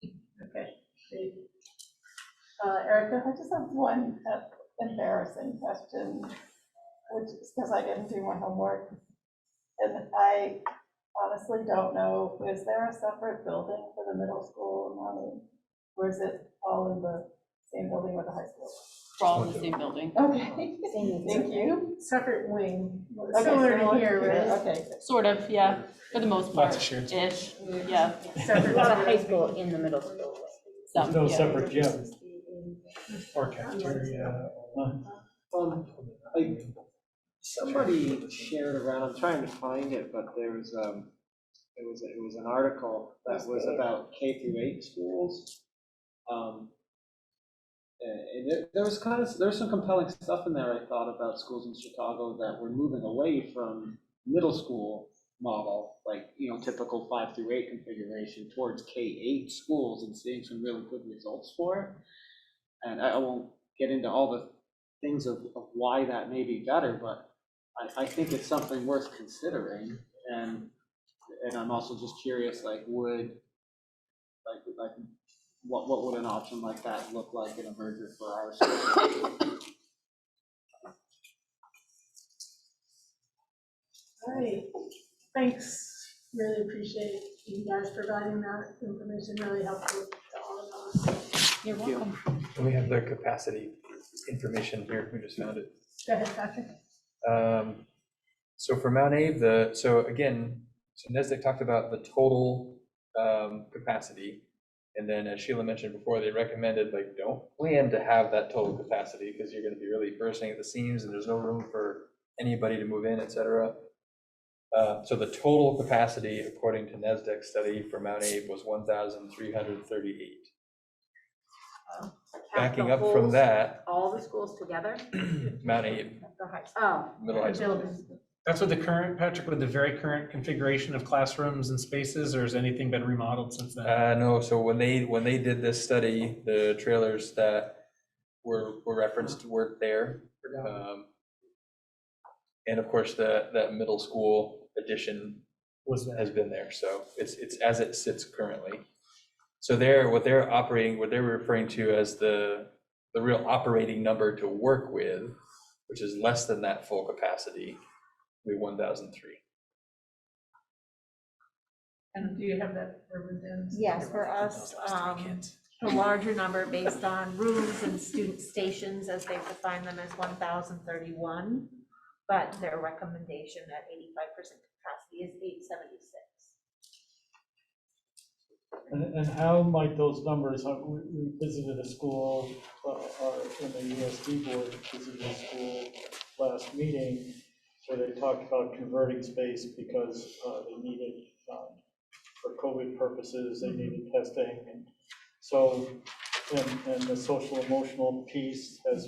Okay, great. Erica? I just have one embarrassing question, which is because I didn't do my homework. And I honestly don't know, is there a separate building for the middle school, Monty? Or is it all in the same building with the high school? We're all in the same building. Okay, thank you. Separate wing, Okay, similar to similar here, right? Okay. Sort of, yeah, for the most part. Lots of shared Ish, yeah. Separate. A lot of high school in the middle school. There's no Yeah. separate gym. or cafeteria. Somebody shared around, I'm trying to find it, but there was, it was an article that was about K through 8 schools. And there was some compelling stuff in there, I thought, about schools in Chicago that were moving away from middle school model, like, typical 5 through 8 configuration, towards K-8 schools and seeing some really good results for it. And I won't get into all the things of why that may be better, but I think it's something worth considering. And I'm also just curious, like, what would an option like that look like in a merger for our school? All right, thanks. Really appreciate you guys providing that information, really helpful to all of us. You're welcome. And we have the capacity information here. We just found it. Go ahead, Patrick. So for Mount Abe, so NESDEC talked about the total capacity. And then as Sheila mentioned before, they recommended, like, don't plan to have that total capacity because you're going to be really bursting at the seams and there's no room for anybody to move in, et cetera. So the total capacity, according to NESDEC study for Mount Abe, was 1,338. Backing up from that, All the schools together? Mount Abe, Oh. middle high school. That's with the current, Patrick, with the very current configuration of classrooms and spaces, or has anything been remodeled since then? No, so when they did this study, the trailers that were referenced weren't there. And of course, that middle school addition has been there, so it's as it sits currently. So what they're referring to as the real operating number to work with, which is less than that full capacity, would be 1,003. And do you have that for Virgins? Yes, for us, the larger number based on rooms and student stations as they've defined them as 1,031, but their recommendation at 85% capacity is 876. And how might those numbers, we visited a school, in the USD board visited a school last meeting, where they talked about converting space because they needed, for COVID purposes, they needed testing. And so, and the social emotional piece has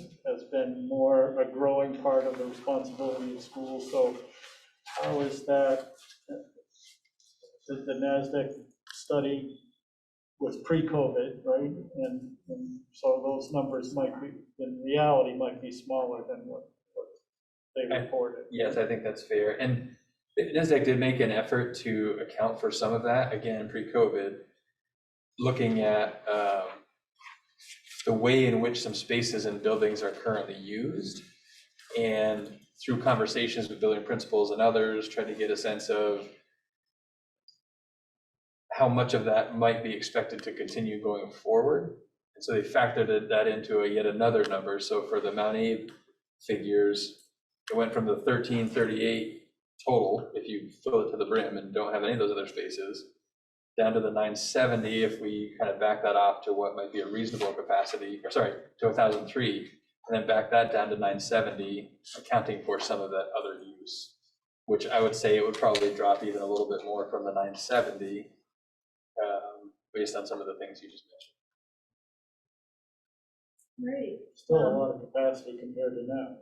been more a growing part of the responsibility of schools. So how is that, the NASDAQ study was pre-COVID, right? And so those numbers might be, in reality, might be smaller than what they reported. Yes, I think that's fair. And NESDEC did make an effort to account for some of that, again, pre-COVID, looking at the way in which some spaces and buildings are currently used. And through conversations with building principals and others, trying to get a sense of how much of that might be expected to continue going forward. And so they factored that into yet another number. So for the Mount Abe figures, it went from the 1,338 total, if you fill it to the brim and don't have any of those other spaces, down to the 970 if we kind of back that off to what might be a reasonable capacity, or sorry, to 1,003, and then back that down to 970, accounting for some of that other use, which I would say it would probably drop even a little bit more from the 970, based on some of the things you just mentioned. Great. Still a lot of capacity compared to now, right?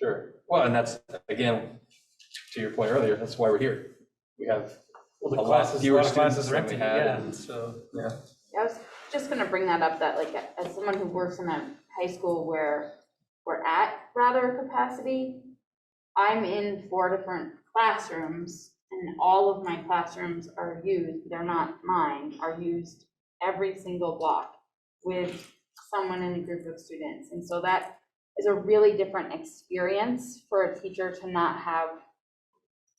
Sure. Well, and that's, again, to your point earlier, that's why we're here. We have Well, a lot fewer students are than we empty, had. yeah, and- so. Yeah. I was just gonna bring that up, that like, as someone who works in a high school where we're at rather capacity, I'm in 4 different classrooms, and all of my classrooms are used, they're not mine, are used every single block with someone in a group of students. And so that is a really different experience for a teacher to not have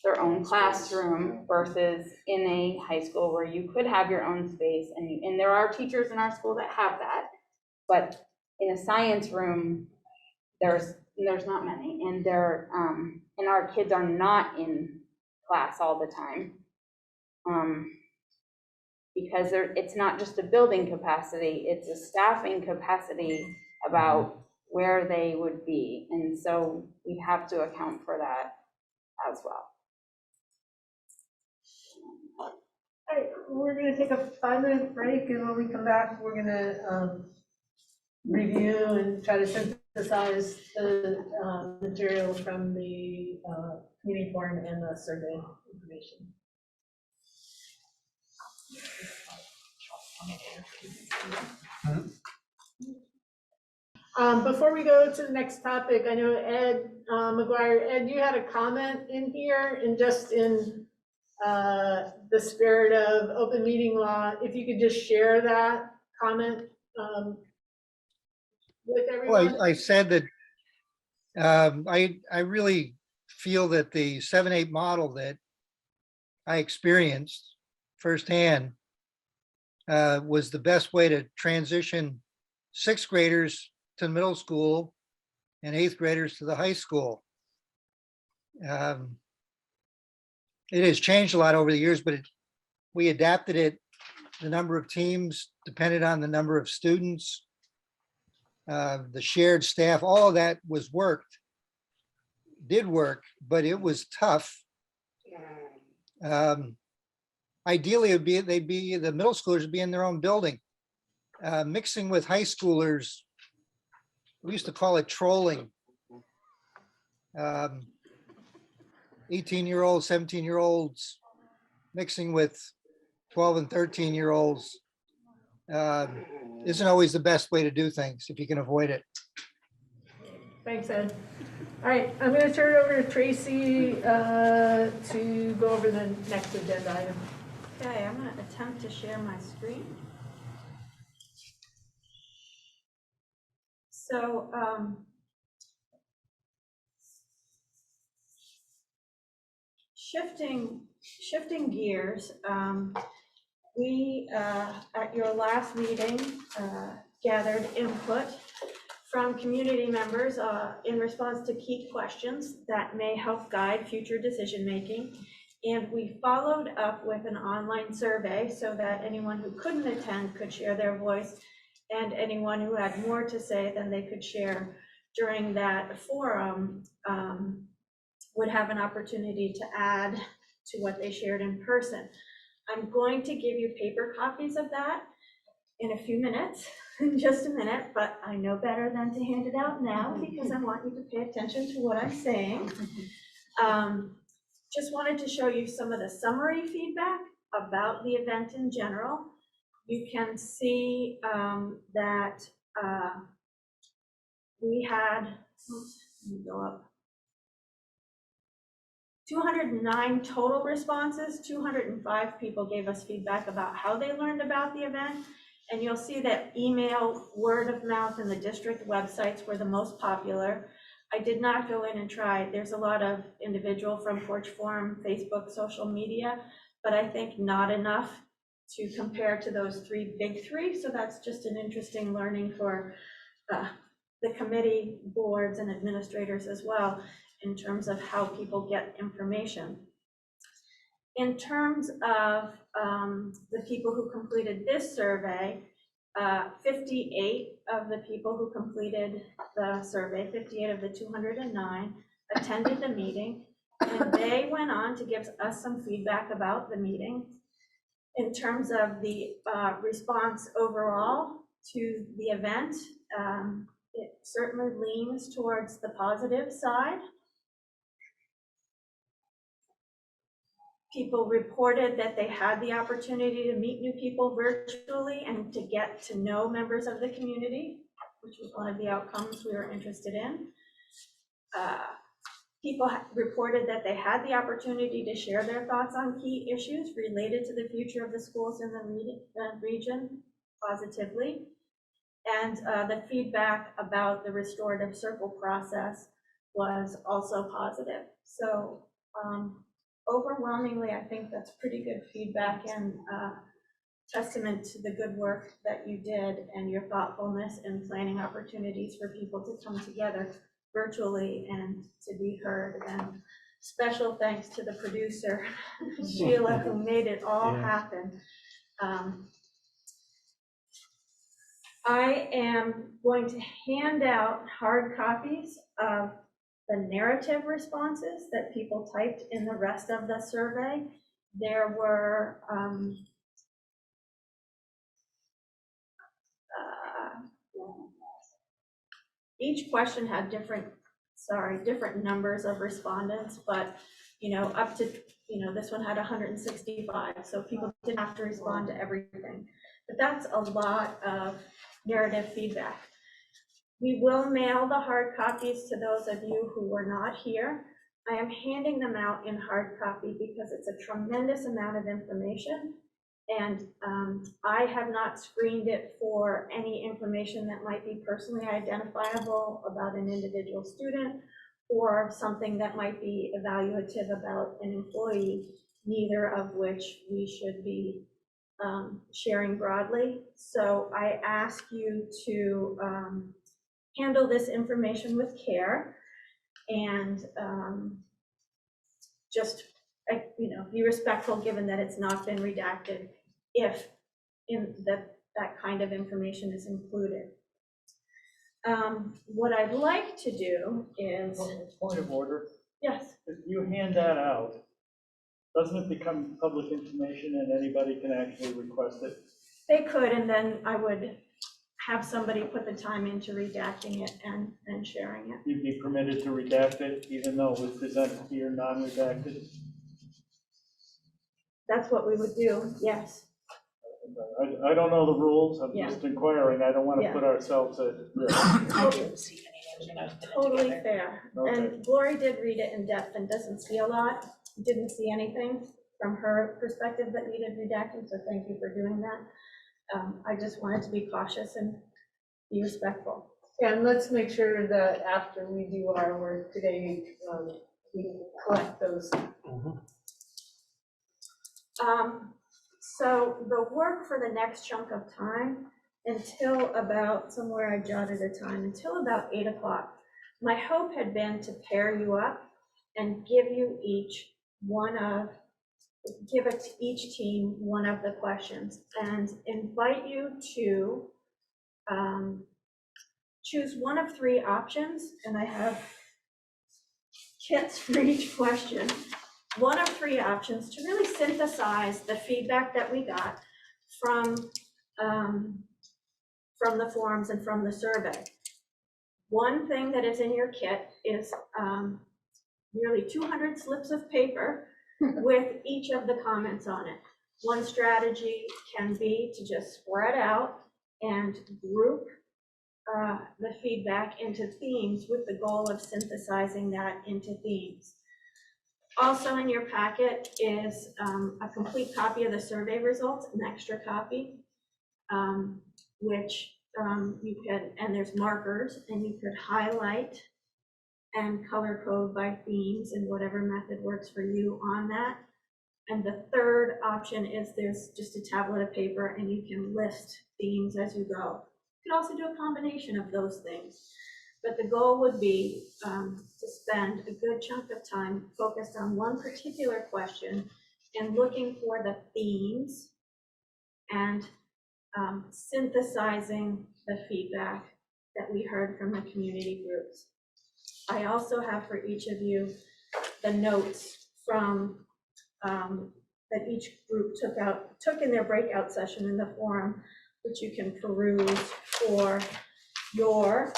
their own classroom versus in a high school where you could have your own space, and there are teachers in our school that have that, but in a science room, there's not many, and and our kids are not in class all the time. Because it's not just a building capacity, it's a staffing capacity about where they would be. And so we have to account for that as well. All right, we're gonna take a 5-minute break, and when we come back, we're gonna review and try to synthesize the material from the community forum and the survey information. Before we go to the next topic, I know Ed McGuire, Ed, you had a comment in here, and just in the spirit of open meeting law, if you could just share that comment with everyone. Well, I said that I really feel that the 7-8 model that I experienced firsthand was the best way to transition 6th graders to the middle school and 8th graders to the high school. It has changed a lot over the years, but we adapted it. The number of teams depended on the number of students, the shared staff, all of that did work, but it was tough. Ideally, the middle schoolers would be in their own building. Mixing with high schoolers, we used to call it trolling. 18-year-olds, 17-year-olds mixing with 12 and 13-year-olds isn't always the best way to do things if you can avoid it. Thanks, Ed. All right, I'm going to turn it over to Tracy to go over the next agenda item. Okay, I'm going to attempt to share my screen. So, shifting gears, we, at your last meeting, gathered input from community members in response to key questions that may help guide future decision-making. And we followed up with an online survey so that anyone who couldn't attend could share their voice, and anyone who had more to say than they could share during that forum would have an opportunity to add to what they shared in person. I'm going to give you paper copies of that in a few minutes, in just a minute, but I know better than to hand it out now because I want you to pay attention to what I'm saying. Just wanted to show you some of the summary feedback about the event in general. You can see that we had, let me go up, 209 total responses. 205 people gave us feedback about how they learned about the event. And you'll see that email, word of mouth, and the district websites were the most popular. I did not go in and try. There's a lot of individual from Porch Forum, Facebook, social media, but I think not enough to compare to those big three. So that's just an interesting learning for the committee, boards, and administrators as well, in terms of how people get information. In terms of the people who completed this survey, 58 of the people who completed the survey, 58 of the 209, attended the meeting, and they went on to give us some feedback about the meeting. In terms of the response overall to the event, it certainly leans towards the positive side. People reported that they had the opportunity to meet new people virtually and to get to know members of the community, which was one of the outcomes we were interested in. People reported that they had the opportunity to share their thoughts on key issues related to the future of the schools in the region positively. And the feedback about the restorative circle process was also positive. So overwhelmingly, I think that's pretty good feedback and testament to the good work that you did and your thoughtfulness in planning opportunities for people to come together virtually and to be heard. And special thanks to the producer, Sheila, who made it all happen. I am going to hand out hard copies of the narrative responses that people typed in the rest of the survey. There were each question had different numbers of respondents, but up to, this one had 165, so people didn't have to respond to everything. But that's a lot of narrative feedback. We will mail the hard copies to those of you who were not here. I am handing them out in hard copy because it's a tremendous amount of information. And I have not screened it for any information that might be personally identifiable about an individual student or something that might be evaluative about an employee, neither of which we should be sharing broadly. So I ask you to handle this information with care and just be respectful, given that it's not been redacted, if that kind of information is included. What I'd like to do is, Point of order, yes, if you hand that out, doesn't it become public information and anybody can actually request it? they could, and then I would have somebody put the time into redacting it and sharing it. You'd be permitted to redact it even though it was presented here non-redacted? That's what we would do, yes. I don't know the rules, I'm Yeah. just inquiring, I don't want to Yeah. put ourselves at risk. I didn't see any. Totally fair. Okay. And Glory did read it in depth and doesn't see a lot, didn't see anything from her perspective that needed redacting, so thank you for doing that. I just wanted to be cautious and be respectful. Yeah, and let's make sure that after we do our work today, we collect those. So the work for the next chunk of time until about, somewhere I jotted a time, until about 8 o'clock. My hope had been to pair you up and give you each give it to each team one of the questions and invite you to choose one of 3 options, and I have kits for each question. One of 3 options to really synthesize the feedback that we got from the forums and from the survey. One thing that is in your kit is nearly 200 slips of paper with each of the comments on it. One strategy can be to just spread out and group the feedback into themes with the goal of synthesizing that into themes. Also in your packet is a complete copy of the survey results, an extra copy, which you can, and there's markers, and you could highlight and color code by themes and whatever method works for you on that. And the third option is there's just a tablet of paper and you can list themes as you go. You can also do a combination of those things. But the goal would be to spend a good chunk of time focused on one particular question and looking for the themes and synthesizing the feedback that we heard from the community groups. I also have for each of you the notes from that each group took in their breakout session in the forum, which you can peruse for your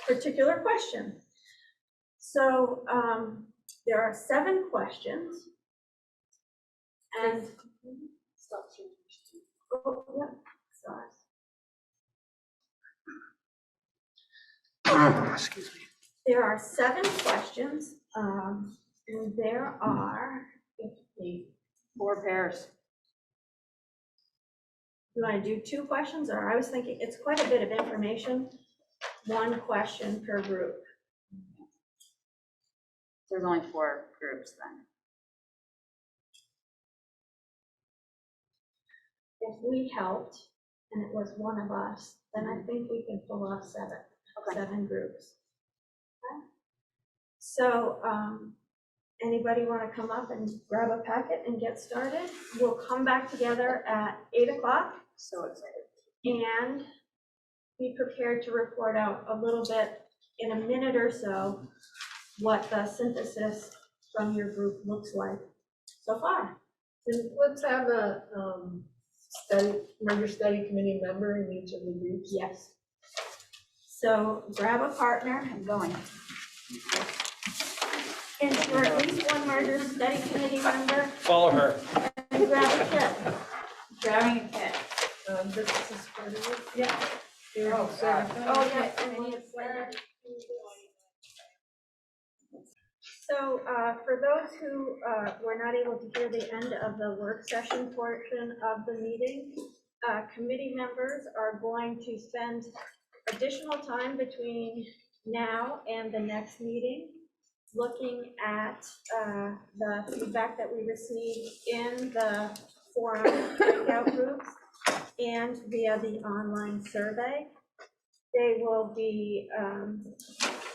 particular question. So there are 7 questions. And oh, yeah, sorry. Excuse me. There are 7 questions, and there are 4 pairs. You want to do 2 questions, or I was thinking it's quite a bit of information, 1 question per group. There's only 4 groups then. If we helped, and it was one of us, then I think we can pull off 7 groups. So, anybody want to come up and grab a packet and get started? We'll come back together at 8 o'clock. So excited. And be prepared to report out a little bit in a minute or so what the synthesis from your group looks like so far. And let's have a merger study committee member in each of the groups. Yes. So grab a partner. I'm going. And for at least one merger study committee member, Follow her. and grab a kit. Grabbing a kit. This is part of it. Yeah. Oh, Sarah. Oh, yeah, and then it's Sarah. So for those who were not able to hear the end of the work session portion of the meeting, committee members are going to spend additional time between now and the next meeting looking at the feedback that we received in the forum breakout groups and via the online survey. They will be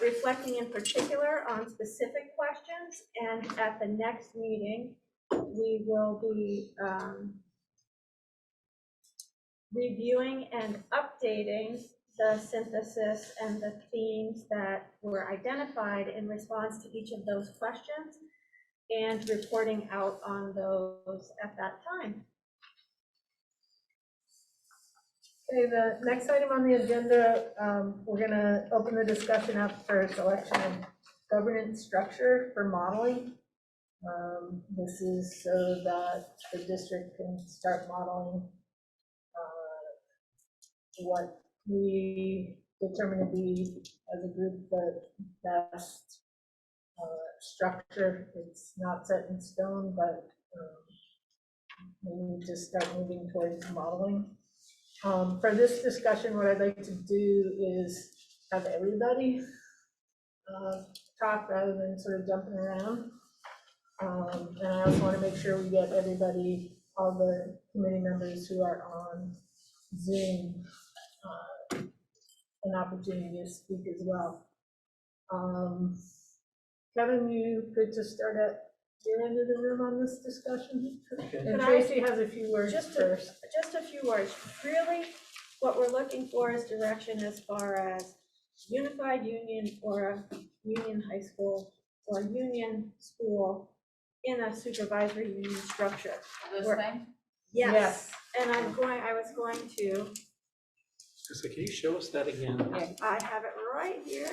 reflecting in particular on specific questions, and at the next meeting, we will be reviewing and updating the synthesis and the themes that were identified in response to each of those questions and reporting out on those at that time. Okay, the next item on the agenda, we're going to open the discussion up for selection of governance structure for modeling. This is so that the district can start modeling what we determine to be, as a group, the best structure. It's not set in stone, but we need to start moving towards modeling. For this discussion, what I'd like to do is have everybody talk rather than sort of jumping around. And I also want to make sure we get everybody, all the committee members who are on Zoom, an opportunity to speak as well. Kevin, you good to start at your end of the room on this discussion? Okay. And Could I- Tracy has a few words Just first. a few words. Really, what we're looking for is direction as far as unified union or a union high school or union school in a supervisory union structure. This We're- thing? Yes, and I was going to, So can you show us that again? I have it right here.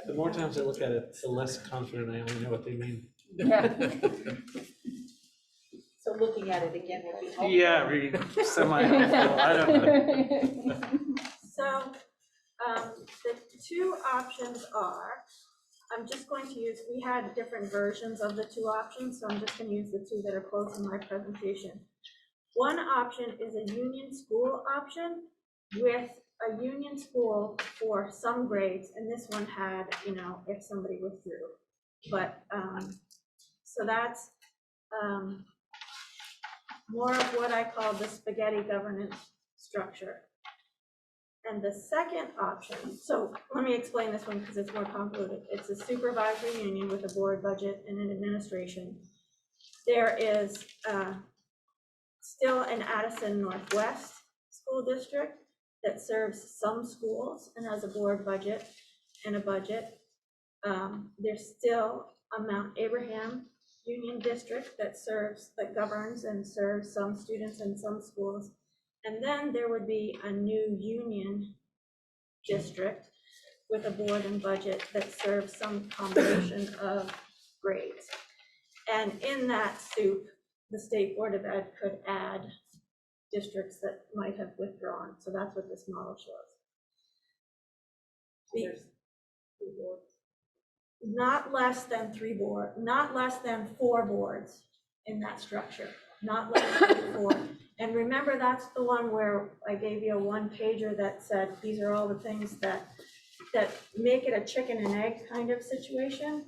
The more times I look at it, the less confident I only know what they mean. Yeah. So looking at it again would be helpful. Yeah, really semi-helpful, I don't know. So the two options are, I'm just going to use, we had different versions of the two options, so I'm just going to use the two that are close in my presentation. One option is a union school option with a union school for some grades, and this one had, if somebody withdrew. But, so that's more of what I call the spaghetti governance structure. And the second option, so let me explain this one because it's more convoluted. It's a supervisory union with a board budget and an administration. There is still an Addison Northwest school district that serves some schools and has a board budget and a budget. There's still a Mount Abraham Union District that governs and serves some students in some schools. And then there would be a new union district with a board and budget that serves some combination of grades. And in that soup, the State Board of Ed could add districts that might have withdrawn. So that's what this model shows. There's 3 boards. Not less than 4 boards in that structure, not less than 4. And remember, that's the one where I gave you a one-pager that said, these are all the things that make it a chicken and egg kind of situation.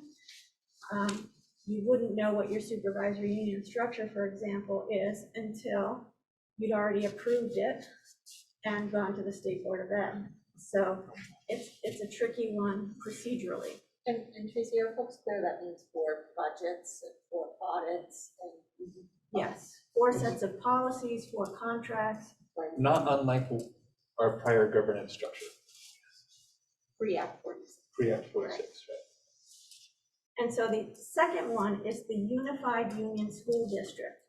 You wouldn't know what your supervisory union structure, for example, is until you'd already approved it and gone to the State Board of Ed. So it's a tricky one procedurally. And Tracy, are folks clear that means for budgets and for audits and? Yes, 4 sets of policies, 4 contracts. Not unlike our prior governance structure, Pre-Act 46. pre-Act 46, right? And so the second one is the Unified Union School District,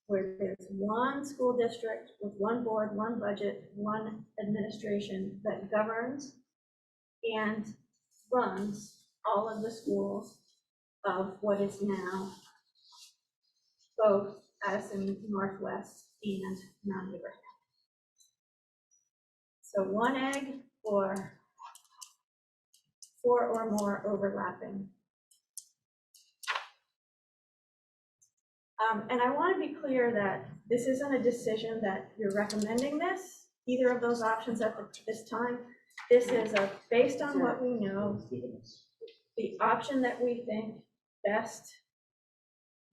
where there's one school district with one board, one budget, one administration that governs and runs all of the schools of what is now both Addison Northwest and Mount Abraham. So one egg or 4 or more overlapping. And I want to be clear that this isn't a decision that you're recommending this, either of those options at this time. This is based on what we know, the option that we think best,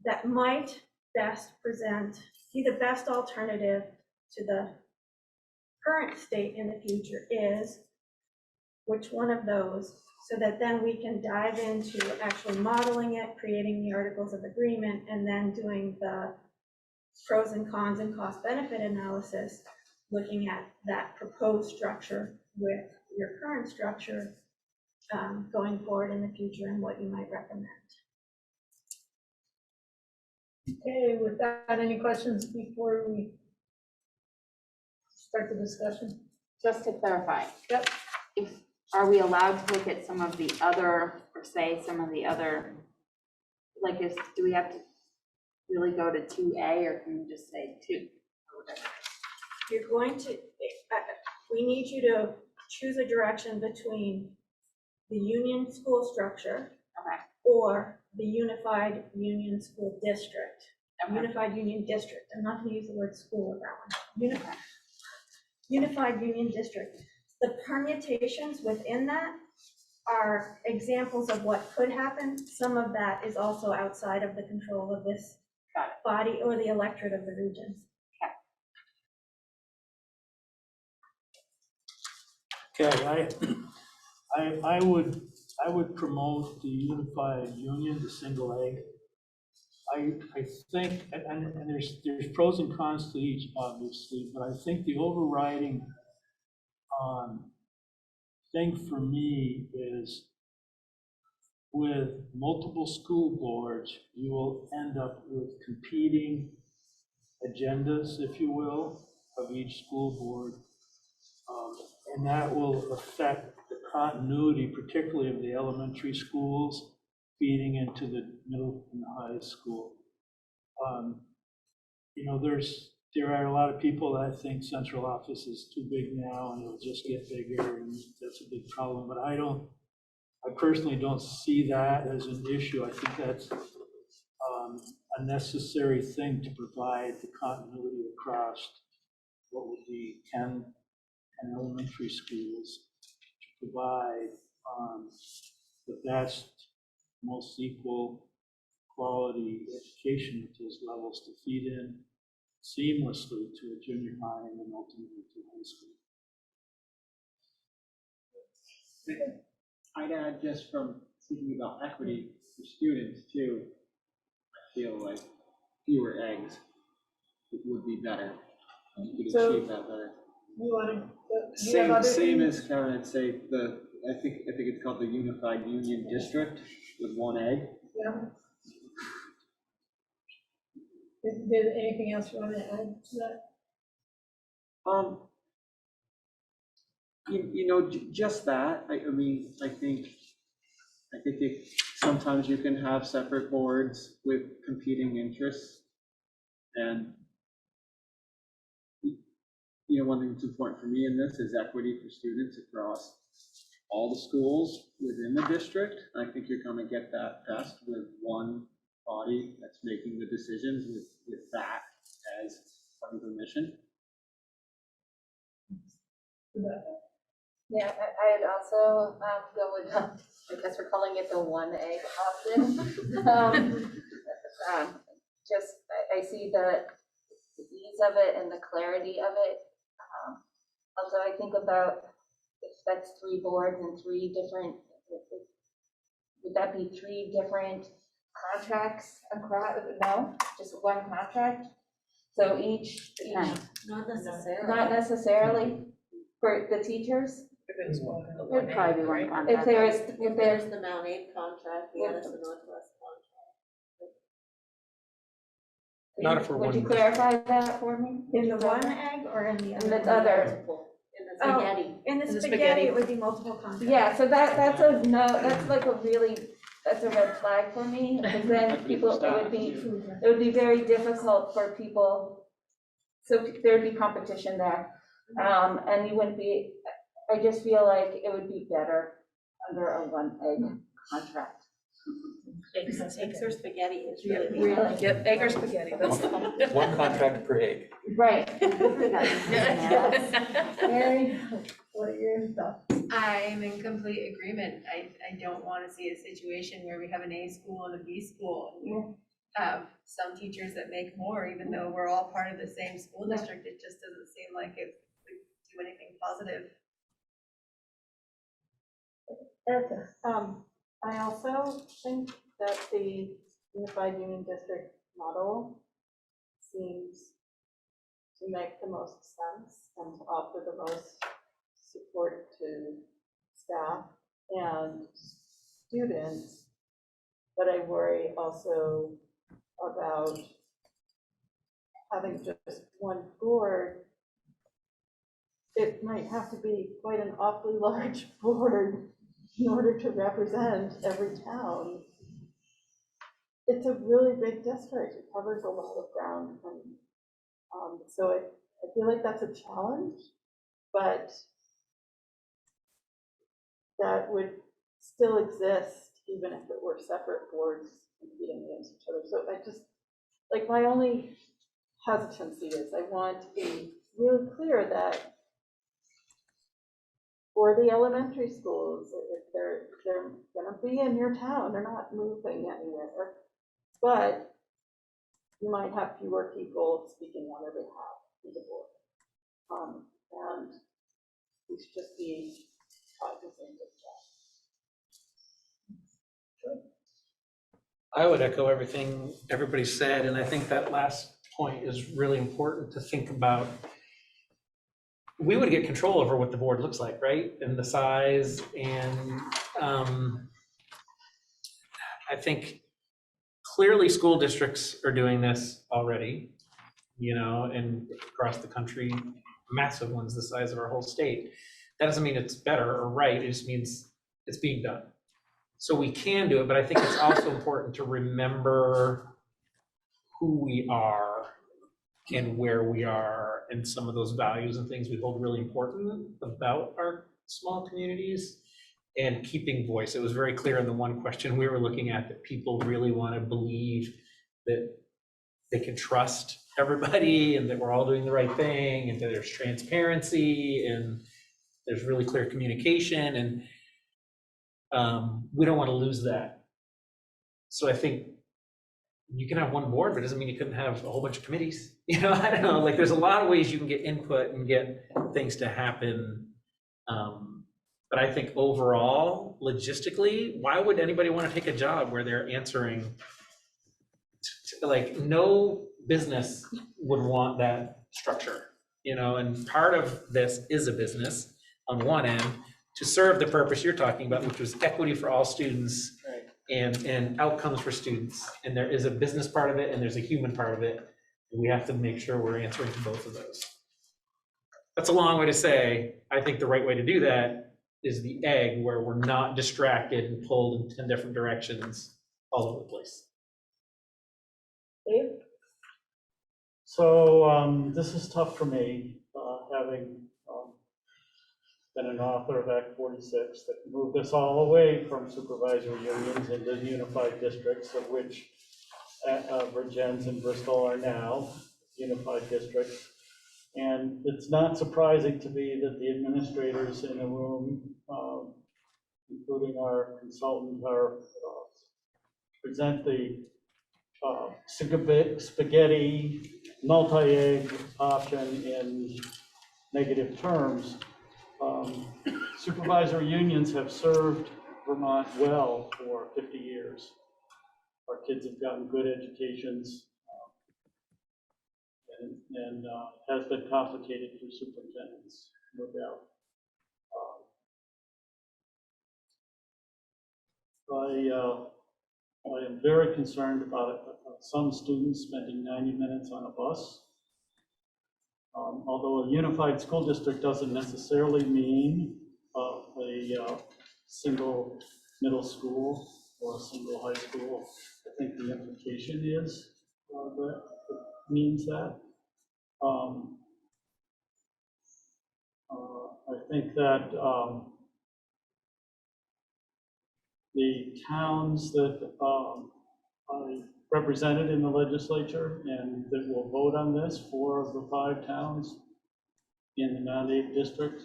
that might best present, be the best alternative to the current state in the future is, which one of those, so that then we can dive into actually modeling it, creating the articles of agreement, and then doing the pros and cons and cost benefit analysis, looking at that proposed structure with your current structure going forward in the future and what you might recommend. Okay, with that, any questions before we start the discussion? Just to clarify. Yep. Are we allowed to look at some of the other, or say some of the other, like do we have to really go to 2A, or can we just say 2? Or whatever? You're going to, we need you to choose a direction between the union school structure Okay. or the unified union school district. Okay. Unified union district. I'm not going to use the word school with that one. Unified union district. The permutations within that are examples of what could happen. Some of that is also outside of the control of this body or the electorate of the regions. Okay, I would promote the unified union, the single egg. I think, and there's pros and cons to each, obviously, but I think the overriding thing for me is with multiple school boards, you will end up with competing agendas, if you will, of each school board. And that will affect the continuity, particularly of the elementary schools, feeding into the middle and the high school. You know, there are a lot of people that think central office is too big now and it'll just get bigger, and that's a big problem. But I personally don't see that as an issue. I think that's a necessary thing to provide the continuity across what would be 10 elementary schools, to provide the best, most equal quality education at those levels to feed in seamlessly to a junior high and then ultimately to high school. I'd add, just from thinking about equity for students too, I feel like fewer eggs would be better. You could So, achieve that better. You want to? Same as Karen, I'd say I think it's called the Unified Union District with one egg. Yeah. Did anything else you want to add to that? You know, just that. I mean, I think sometimes you can have separate boards with competing interests, and you know, one thing that's important for me in this is equity for students across all the schools within the district. I think you're going to get that best with one body that's making the decisions with that as part of the mission. Yeah, I'd also go with, I guess we're calling it the one egg option. I see the ease of it and the clarity of it. Also, I think about if that's 3 boards and 3 different, would that be 3 different contracts across, no, just one contract? So each, Not necessarily. not necessarily for the teachers? It'd probably be one contract. If there's, There's the Mount Aid contract, the Edison Northwest contract. Not if we're Would you one- clarify that for me? In the one egg or in the And other? that's other. In the Oh, spaghetti. In the In the spaghetti, spaghetti. it would be multiple contracts. Yeah, so that's a no, that's like a really, that's a red flag for me, because then people, it would be very difficult for people, so there'd be competition there. And you wouldn't be, I just feel like it would be better under a one egg contract. Eggs or spaghetti is Yeah, really. really, yep, egg or spaghetti, that's the one. One contract per egg. Right. Mary, what are your thoughts? I'm in complete agreement. I don't want to see a situation where we have an A school and a B school. And we have some teachers that make more, even though we're all part of the same school district. It just doesn't seem like it would do anything positive. Erica? I also think that the Unified Union District model seems to make the most sense and to offer the most support to staff and students. But I worry also about having just one board. It might have to be quite an awfully large board in order to represent every town. It's a really big district. It covers a lot of ground. And so I feel like that's a challenge, but that would still exist even if it were separate boards competing against each other. So I just, like, my only hesitancy is I want to be really clear that for the elementary schools, if they're gonna be in your town, they're not moving anywhere, but you might have fewer people speaking on their behalf to the board. And we should just be cognizant of that. I would echo everything everybody said, and I think that last point is really important to think about. We would get control over what the board looks like, right? And the size, and I think clearly school districts are doing this already, and across the country, massive ones the size of our whole state. That doesn't mean it's better or right, it just means it's being done. So we can do it, but I think it's also important to remember who we are and where we are and some of those values and things we hold really important about our small communities, and keeping voice. It was very clear in the one question we were looking at that people really want to believe that they can trust everybody and that we're all doing the right thing and that there's transparency and there's really clear communication, and we don't want to lose that. So I think you can have one board, but it doesn't mean you couldn't have a whole bunch of committees. I don't know, like there's a lot of ways you can get input and get things to happen. But I think overall, logistically, why would anybody want to take a job where they're answering like no business would want that structure, and part of this is a business on one end to serve the purpose you're talking about, which was equity for all students. Right. And outcomes for students. And there is a business part of it and there's a human part of it. And we have to make sure we're answering to both of those. That's a long way to say, I think the right way to do that is the egg, where we're not distracted and pulled in 10 different directions all over the place. Dave? So this is tough for me, having been an author of Act 46 that moved us all away from supervisory unions into unified districts, of which Virgins and Bristol are now unified districts. And it's not surprising to me that the administrators in the room, including our consultant, present the spaghetti multi-egg option in negative terms. Supervisory unions have served Vermont well for 50 years. Our kids have gotten good educations, and has been complicated for superintendents, no doubt. I am very concerned about some students spending 90 minutes on a bus. Although a unified school district doesn't necessarily mean a single middle school or a single high school. I think the implication is that it means that. I think that the towns that I represented in the legislature and that will vote on this, 4 of the 5 towns in the Mount Abe district,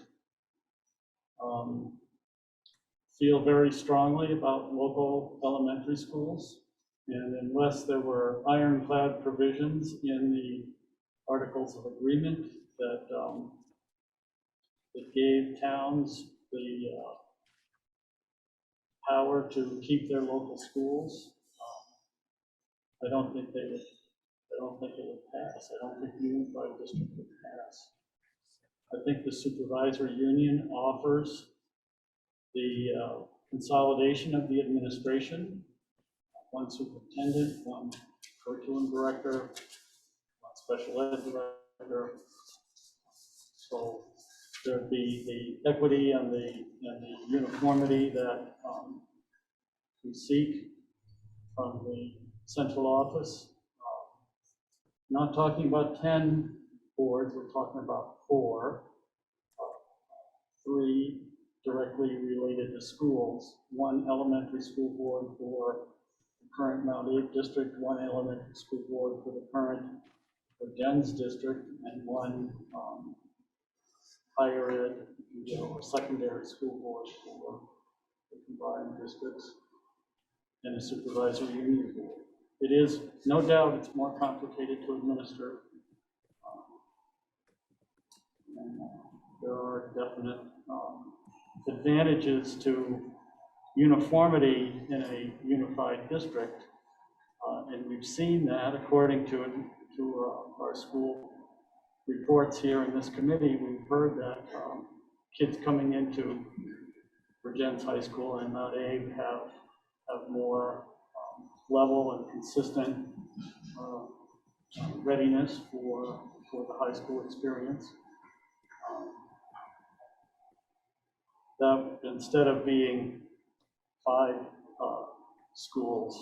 feel very strongly about local elementary schools. And unless there were ironclad provisions in the Articles of Agreement that gave towns the power to keep their local schools, I don't think it would pass. I don't think the unified district would pass. I think the supervisory union offers the consolidation of the administration, 1 superintendent, 1 curriculum director, 1 special ed director. So there'd be the equity and the uniformity that we seek from the central office. Not talking about 10 boards, we're talking about 4, 3 directly related to schools, 1 elementary school board for the current Mount Abe district, 1 elementary school board for the current Jens district, and 1 higher ed, or secondary school board for the combined districts, and a supervisory union board. It is, no doubt, it's more complicated to administer. And there are definite advantages to uniformity in a unified district. And we've seen that according to our school reports here in this committee. We've heard that kids coming into Virgins High School and Mount Abe have more level and consistent readiness for the high school experience. That instead of being 5 schools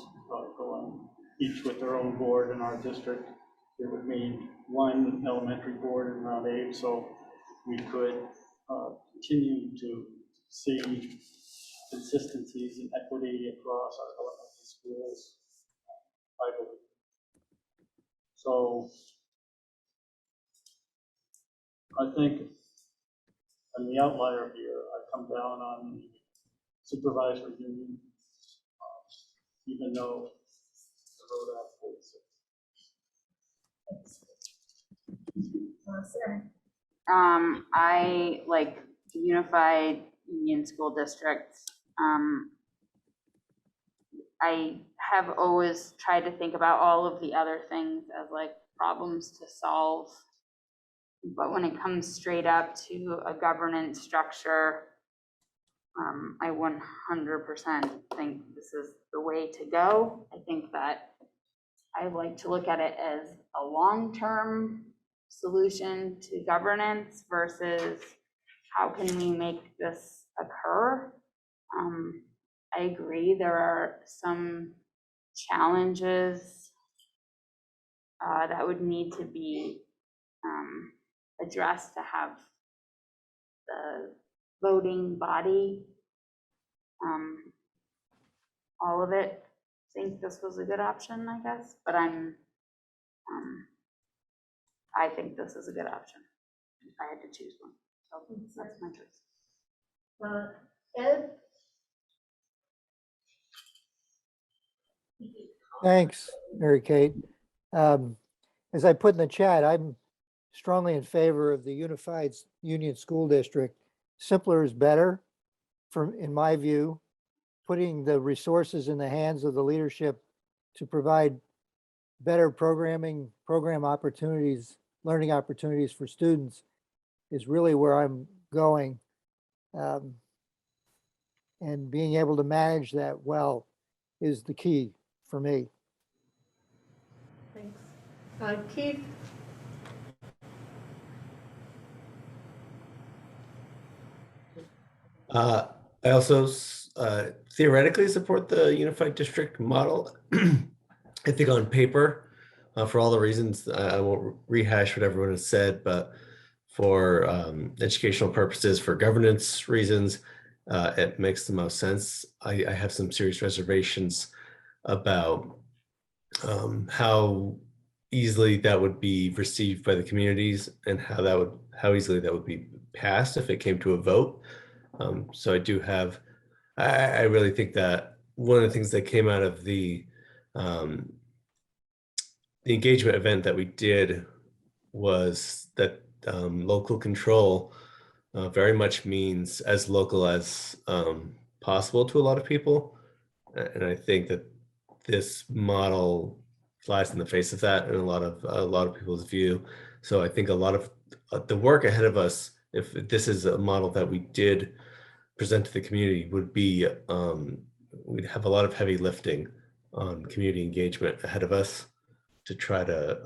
going each with their own board in our district, it would mean 1 elementary board in Mount Abe, so we could continue to see consistencies and equity across our elementary schools, I believe. So I think I'm the outlier here. I come down on the supervisory union, even though I wrote out 46. I like the unified union school district. I have always tried to think about all of the other things as like problems to solve. But when it comes straight up to a governance structure, I 100% think this is the way to go. I think that I like to look at it as a long-term solution to governance versus how can we make this occur. I agree there are some challenges that would need to be addressed to have the voting body, all of it. I think this was a good option, I guess, but I think this is a good option if I had to choose one. So that's my choice. Ed? Thanks, Mary Kate. As I put in the chat, I'm strongly in favor of the unified union school district. Simpler is better, in my view. putting the resources in the hands of the leadership to provide better program opportunities, learning opportunities for students is really where I'm going. And being able to manage that well is the key for me. Thanks. Keith? I also theoretically support the unified district model. I think on paper, for all the reasons, I won't rehash what everyone has said, but for educational purposes, for governance reasons, it makes the most sense. I have some serious reservations about how easily that would be received by the communities and how easily that would be passed if it came to a vote. So I do have, I really think that one of the things that came out of the engagement event that we did was that local control very much means as local as possible to a lot of people. And I think that this model flies in the face of that in a lot of people's view. So I think a lot of the work ahead of us, if this is a model that we did present to the community, would be we'd have a lot of heavy lifting on community engagement ahead of us to try to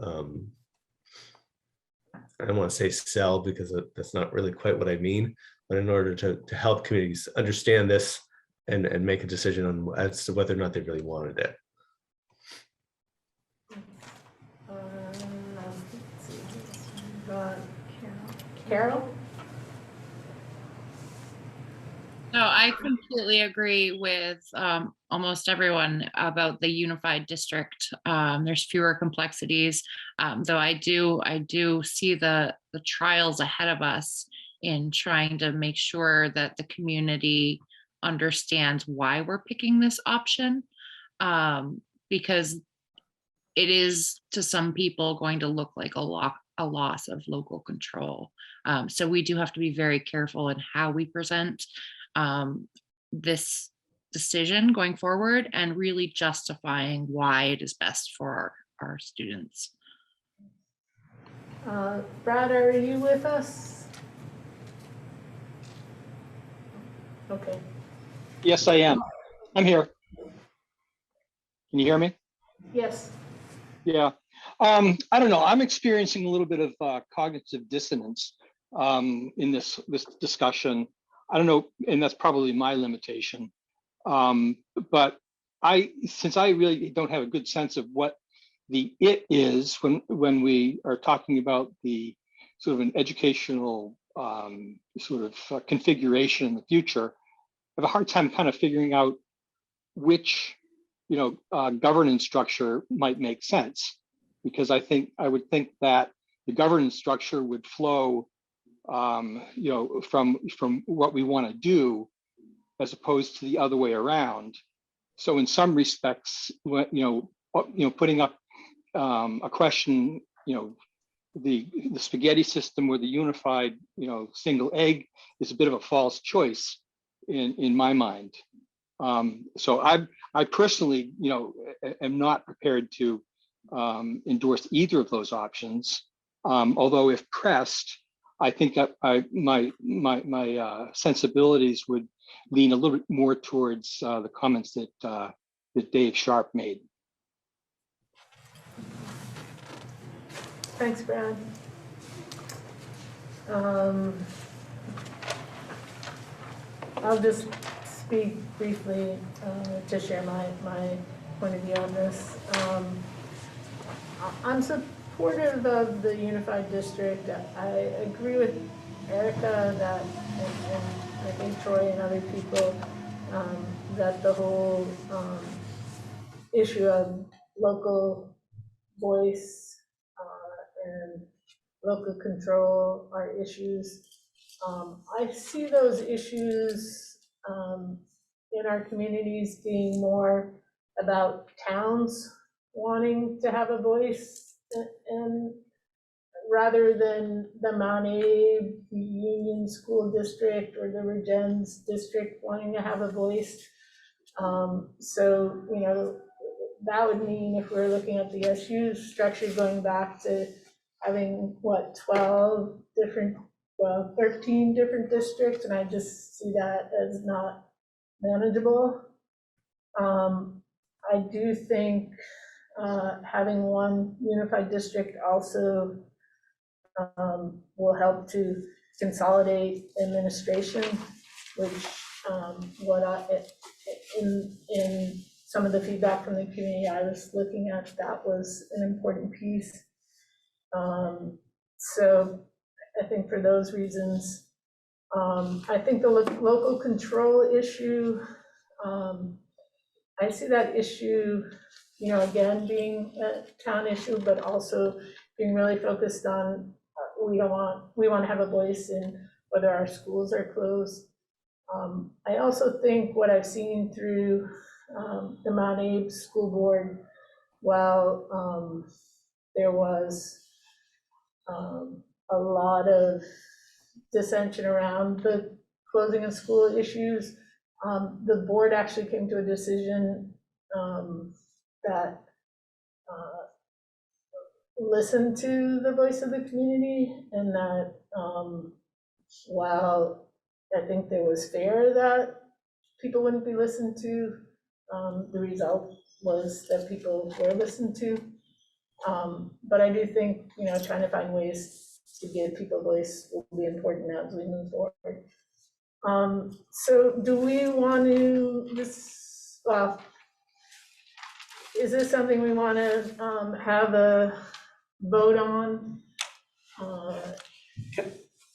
I don't want to say sell, because that's not really quite what I mean, but in order to help communities understand this and make a decision on as to whether or not they really wanted it. Carol? No, I completely agree with almost everyone about the unified district. There's fewer complexities, though I do see the trials ahead of us in trying to make sure that the community understands why we're picking this option, because it is to some people going to look like a loss of local control. So we do have to be very careful in how we present this decision going forward and really justifying why it is best for our students. Brad, are you with us? Okay. Yes, I am. I'm here. Can you hear me? Yes. Yeah. I don't know. I'm experiencing a little bit of cognitive dissonance in this discussion. I don't know, and that's probably my limitation. But since I really don't have a good sense of what the it is when we are talking about the sort of an educational sort of configuration in the future, I have a hard time kind of figuring out which governance structure might make sense, because I would think that the governance structure would flow from what we want to do, as opposed to the other way around. So in some respects, putting up a question, the spaghetti system or the unified, single egg is a bit of a false choice in my mind. So I personally, am not prepared to endorse either of those options. Although if pressed, I think that my sensibilities would lean a little bit more towards the comments that Dave Sharp made. Thanks, Brad. I'll just speak briefly to share my point of view on this. I'm supportive of the unified district. I agree with Erica that, and I think Troy and other people, that the whole issue of local voice and local control are issues. I see those issues in our communities being more about towns wanting to have a voice, and rather than the Mount Abe Union School District or the Regents District wanting to have a voice. So, that would mean if we're looking at the SU structure, going back to having, 12 different, 13 different districts, and I just see that as not manageable. I do think having one unified district also will help to consolidate administration, which in some of the feedback from the community I was looking at, that was an important piece. So I think for those reasons, I think the local control issue, I see that issue, again, being a town issue, but also being really focused on, we want to have a voice in whether our schools are closed. I also think what I've seen through the Mount Abe School Board, while there was a lot of dissension around the closing of school issues, the board actually came to a decision that listened to the voice of the community, and that while I think there was fear that people wouldn't be listened to, the result was that people were listened to. But I do think, trying to find ways to give people voice will be important as we move forward. So do we want to, is this something we want to have a vote on?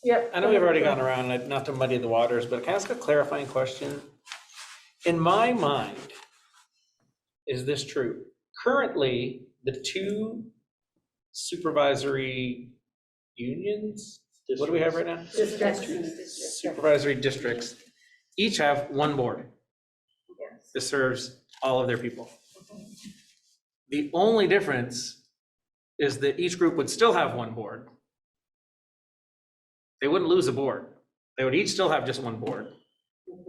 Yep. I know we've already gone around, not to muddy the waters, but can I ask a clarifying question? In my mind, is this true? Currently, the two supervisory unions, what do we have right now? Districts. Supervisory districts, each have one board that serves all of their people. The only difference is that each group would still have one board. They wouldn't lose a board. They would each still have just one board,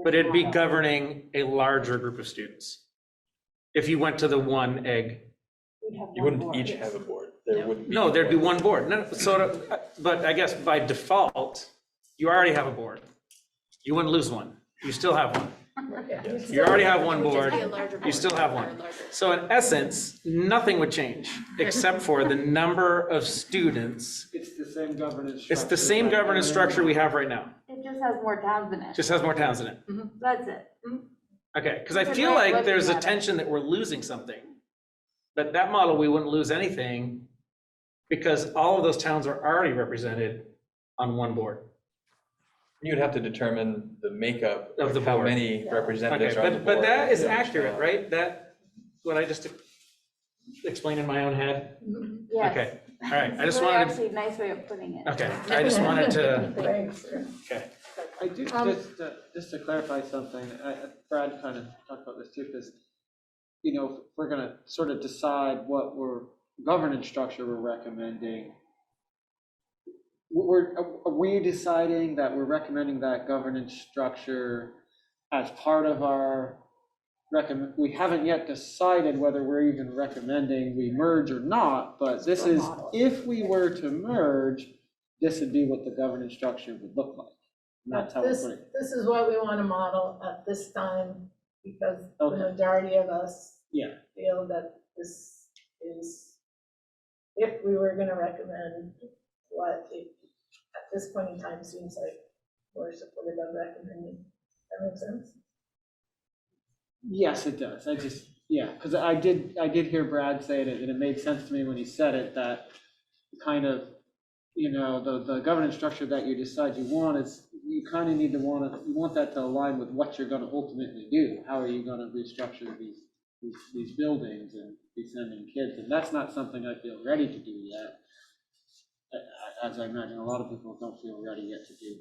but it'd be governing a larger group of students. If you went to the one egg. You wouldn't each have a board. There wouldn't be. No, there'd be one board. No, but I guess by default, you already have a board. You wouldn't lose one. You still have one. You already have one board. You still have one. So in essence, nothing would change except for the number of students. It's the same governance structure. It's the same governance structure we have right now. It just has more towns in it. Just has more towns in it. That's it. Okay, because I feel like there's a tension that we're losing something. But that model, we wouldn't lose anything because all of those towns are already represented on one board. You'd have to determine the makeup Of the of how board. many representatives are on the But board. that is accurate, right? That, what I just explained in my own head? Yes. Okay, all right, I It's just really wanted, actually a nice way of putting it. okay, I just wanted to, Thanks. okay. I do, just to clarify something, Brad kind of talked about this too, because, if we're gonna sort of decide what governance structure we're recommending, are we deciding that we're recommending that governance structure as part of our we haven't yet decided whether we're even recommending we merge or not, but this is, if we were to merge, this would be what the governance structure would look like. And that's how we're putting it. This is what we want to model at this time, because the majority of us feel that this is, if we were going to recommend what it, at this point in time, seems like we're supportive of recommending. That makes sense? Yes, it does. Because I did hear Brad say it, and it made sense to me when he said it, that kind of, the governance structure that you decide you want is, you kind of you want that to align with what you're going to ultimately do. How are you going to restructure these buildings and be sending kids? And that's not something I feel ready to do yet. As I imagine, a lot of people don't feel ready yet to do,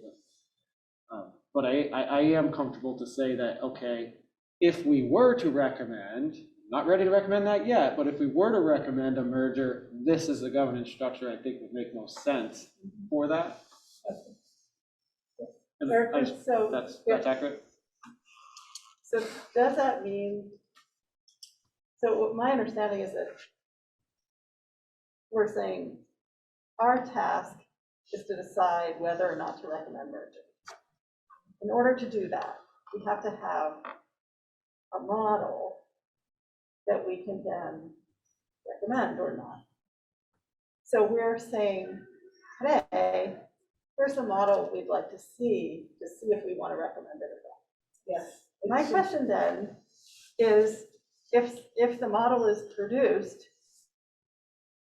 but I am comfortable to say that, okay, if we were to recommend, not ready to recommend that yet, but if we were to recommend a merger, this is the governance structure I think would make most sense for that. And Perfect. So that's accurate. So does that mean, so what my understanding is that we're saying our task is to decide whether or not to recommend merging. In order to do that, we have to have a model that we can then recommend or not. So we're saying today, here's the model we'd like to see if we want to recommend it or not. Yes. My question then is, if the model is produced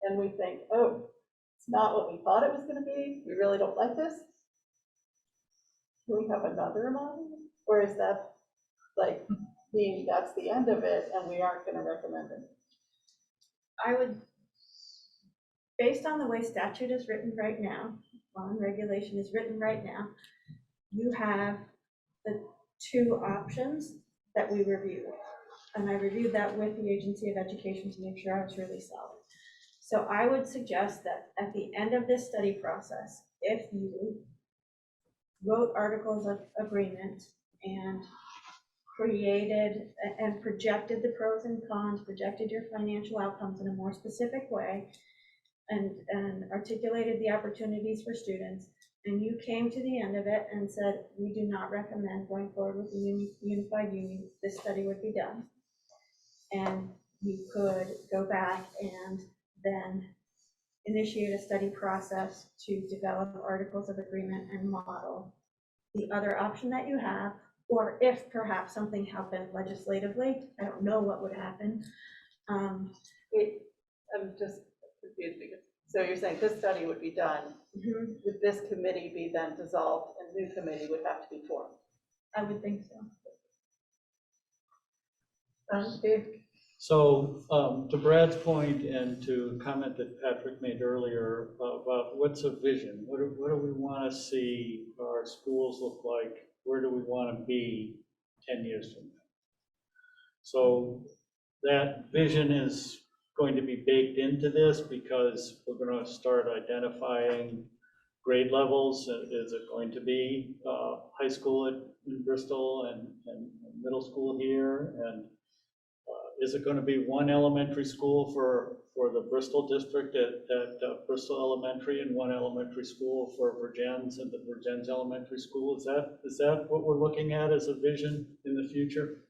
and we think, oh, it's not what we thought it was going to be, we really don't like this, can we have another model? Or is that like, meaning that's the end of it and we aren't going to recommend it? I would, based on the way statute is written right now, regulation is written right now, you have the two options that we reviewed. And I reviewed that with the Agency of Education to make sure I was really solid. So I would suggest that at the end of this study process, if you wrote articles of agreement and created and projected the pros and cons, projected your financial outcomes in a more specific way, and articulated the opportunities for students, and you came to the end of it and said, we do not recommend going forward with the unified union, this study would be done. And you could go back and then initiate a study process to develop articles of agreement and model the other option that you have, or if perhaps something happened legislatively, I don't know what would happen. I'm just confused because, so you're saying this study would be done, would this committee be then dissolved and a new committee would have to be formed? I would think so. Dave? So to Brad's point and to a comment that Patrick made earlier about what's a vision? What do we want to see our schools look like? Where do we want to be 10 years from now? So that vision is going to be baked into this because we're going to start identifying grade levels. Is it going to be high school in Bristol and middle school here? And is it going to be one elementary school for the Bristol district at Bristol Elementary and one elementary school for Virgins and the Virgins Elementary School? Is that what we're looking at as a vision in the future?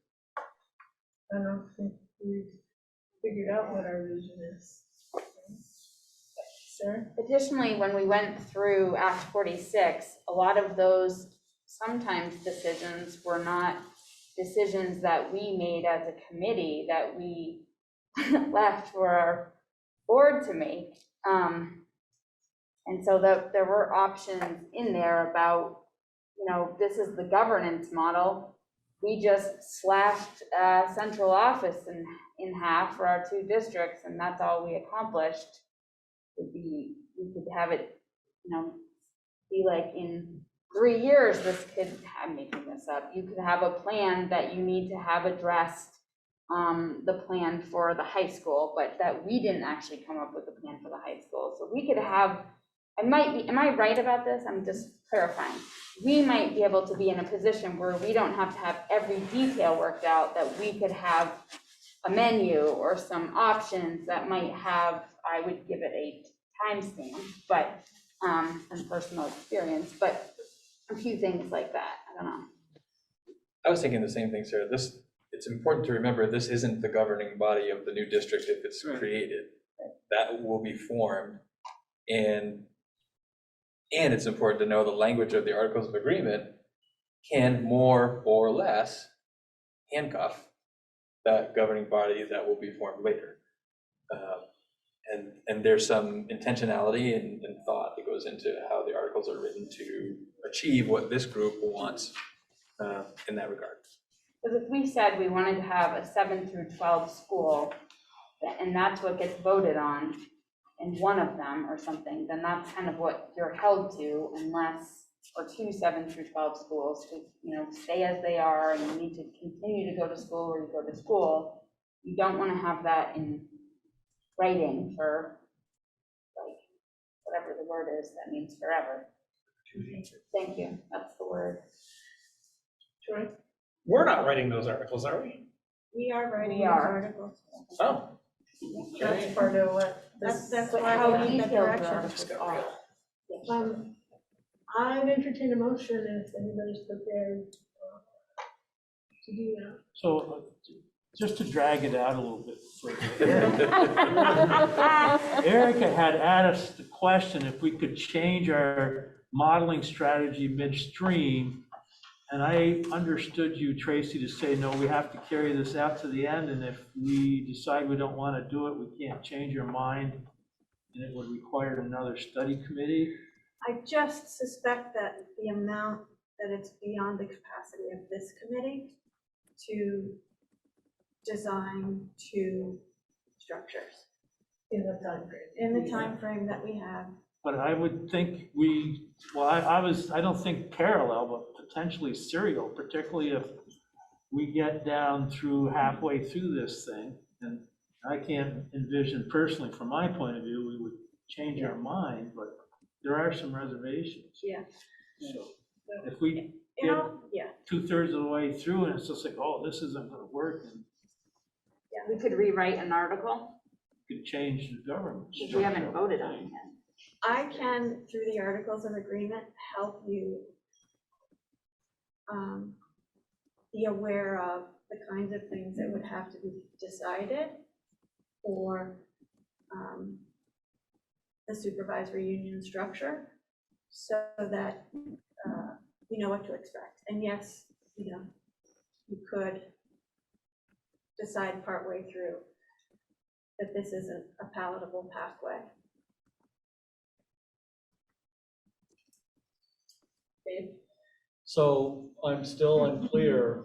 I don't think we've figured out what our vision is. Sure. Additionally, when we went through Act 46, a lot of those sometimes decisions were not decisions that we made as a committee, that we left for our board to make. And so there were options in there about, this is the governance model. We just slashed central office in half for our two districts, and that's all we accomplished. We could have it, be like in 3 years, I'm making this up, you could have a plan that you need to have addressed the plan for the high school, but that we didn't actually come up with the plan for the high school. So we could have, am I right about this? I'm just clarifying. We might be able to be in a position where we don't have to have every detail worked out, that we could have a menu or some options that might have, I would give it a timestamp, but from personal experience, but a few things like that. I don't know. I was thinking the same thing, Sarah. It's important to remember this isn't the governing body of the new district if it's created. That will be formed, and it's important to know the language of the Articles of Agreement can more or less handcuff that governing body that will be formed later. And there's some intentionality and thought that goes into how the articles are written to achieve what this group wants in that regard. Because if we said we wanted to have a 7 through 12 school, and that's what gets voted on in one of them or something, then that's kind of what you're held to, unless, or 2 7 through 12 schools to, stay as they are, and you need to continue to go to school where you go to school. You don't want to have that in writing for, like, whatever the word is, that means forever. Thank you, that's the word. Troy? We're not writing those articles, are we? We are writing We these are. articles. Oh. That's part of what That's But why how we have the detailed the direction. articles are. I'd entertain a motion if anybody's prepared to do that. So just to drag it out a little bit further, Erica had asked us the question if we could change our modeling strategy midstream. And I understood you, Tracy, to say, no, we have to carry this out to the end. And if we decide we don't want to do it, we can't change our mind. And it would require another study committee. I just suspect that the amount that it's beyond the capacity of this committee to design two structures In the time frame. in the time frame that we have. But I would think I don't think parallel, but potentially serial, particularly if we get down through halfway through this thing. And I can't envision personally, from my point of view, we would change our mind, but there are some reservations. Yeah. So if we You get know, yeah. 2/3 of the way through and it's just like, oh, this isn't gonna work, and We could rewrite an article, could change the government. which we haven't voted on yet. I can, through the Articles of Agreement, help you be aware of the kinds of things that would have to be decided for the supervisory union structure, so that you know what to expect. And yes, you know, you could decide partway through that this isn't a palatable pathway. So I'm still unclear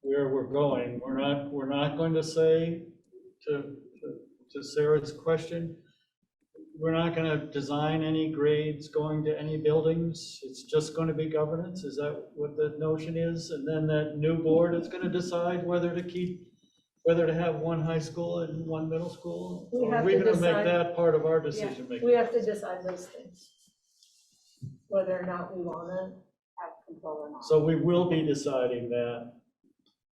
where we're going. We're not going to say, to Sarah's question, we're not going to design any grades going to any buildings. It's just going to be governance. Is that what the notion is? And then that new board is going to decide whether to have one high school and one middle school? We Or have are we to going to make decide- that part of our decision making? We have to decide those things, whether or not we want to have control or not, So we will be deciding that,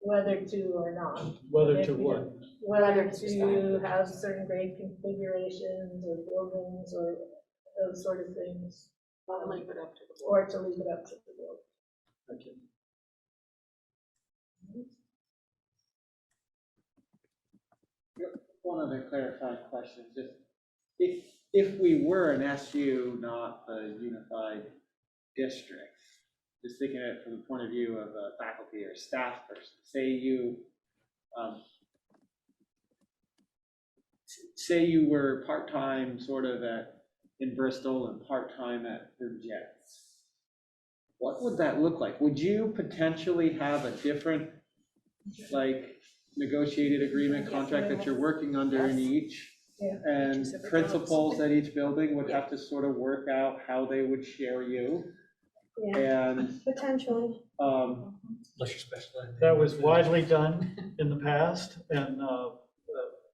whether to or not. whether If to we what? do- Whether to have certain grade configurations or buildings or those sort of things. Or to leave it up to the board. Okay. One other clarifying question, just if we were an SU, not a unified district, just thinking of it from the point of view of a faculty or staff person, say you were part-time sort of in Bristol and part-time at Virgins. What would that look like? Would you potentially have a different, like, negotiated agreement contract that you're working under in each? Yeah. And principals at each building would have to sort of work out how they would share you? Yeah, And potentially. Unless you're specialized. That was widely done in the past, and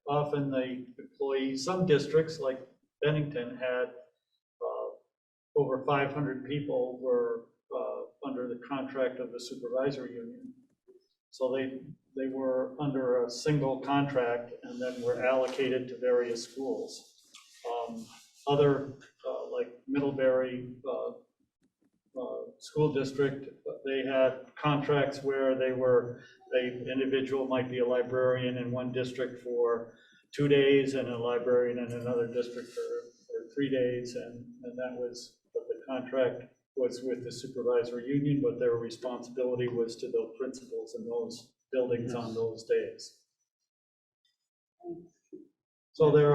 often the employees, some districts like Bennington had over 500 people were under the contract of the supervisory union. So they were under a single contract and then were allocated to various schools. Other, like Middlebury School District, they had contracts where the individual might be a librarian in one district for 2 days and a librarian in another district for 3 days. And that was what the contract was with the supervisory union, but their responsibility was to the principals in those buildings on those days. So there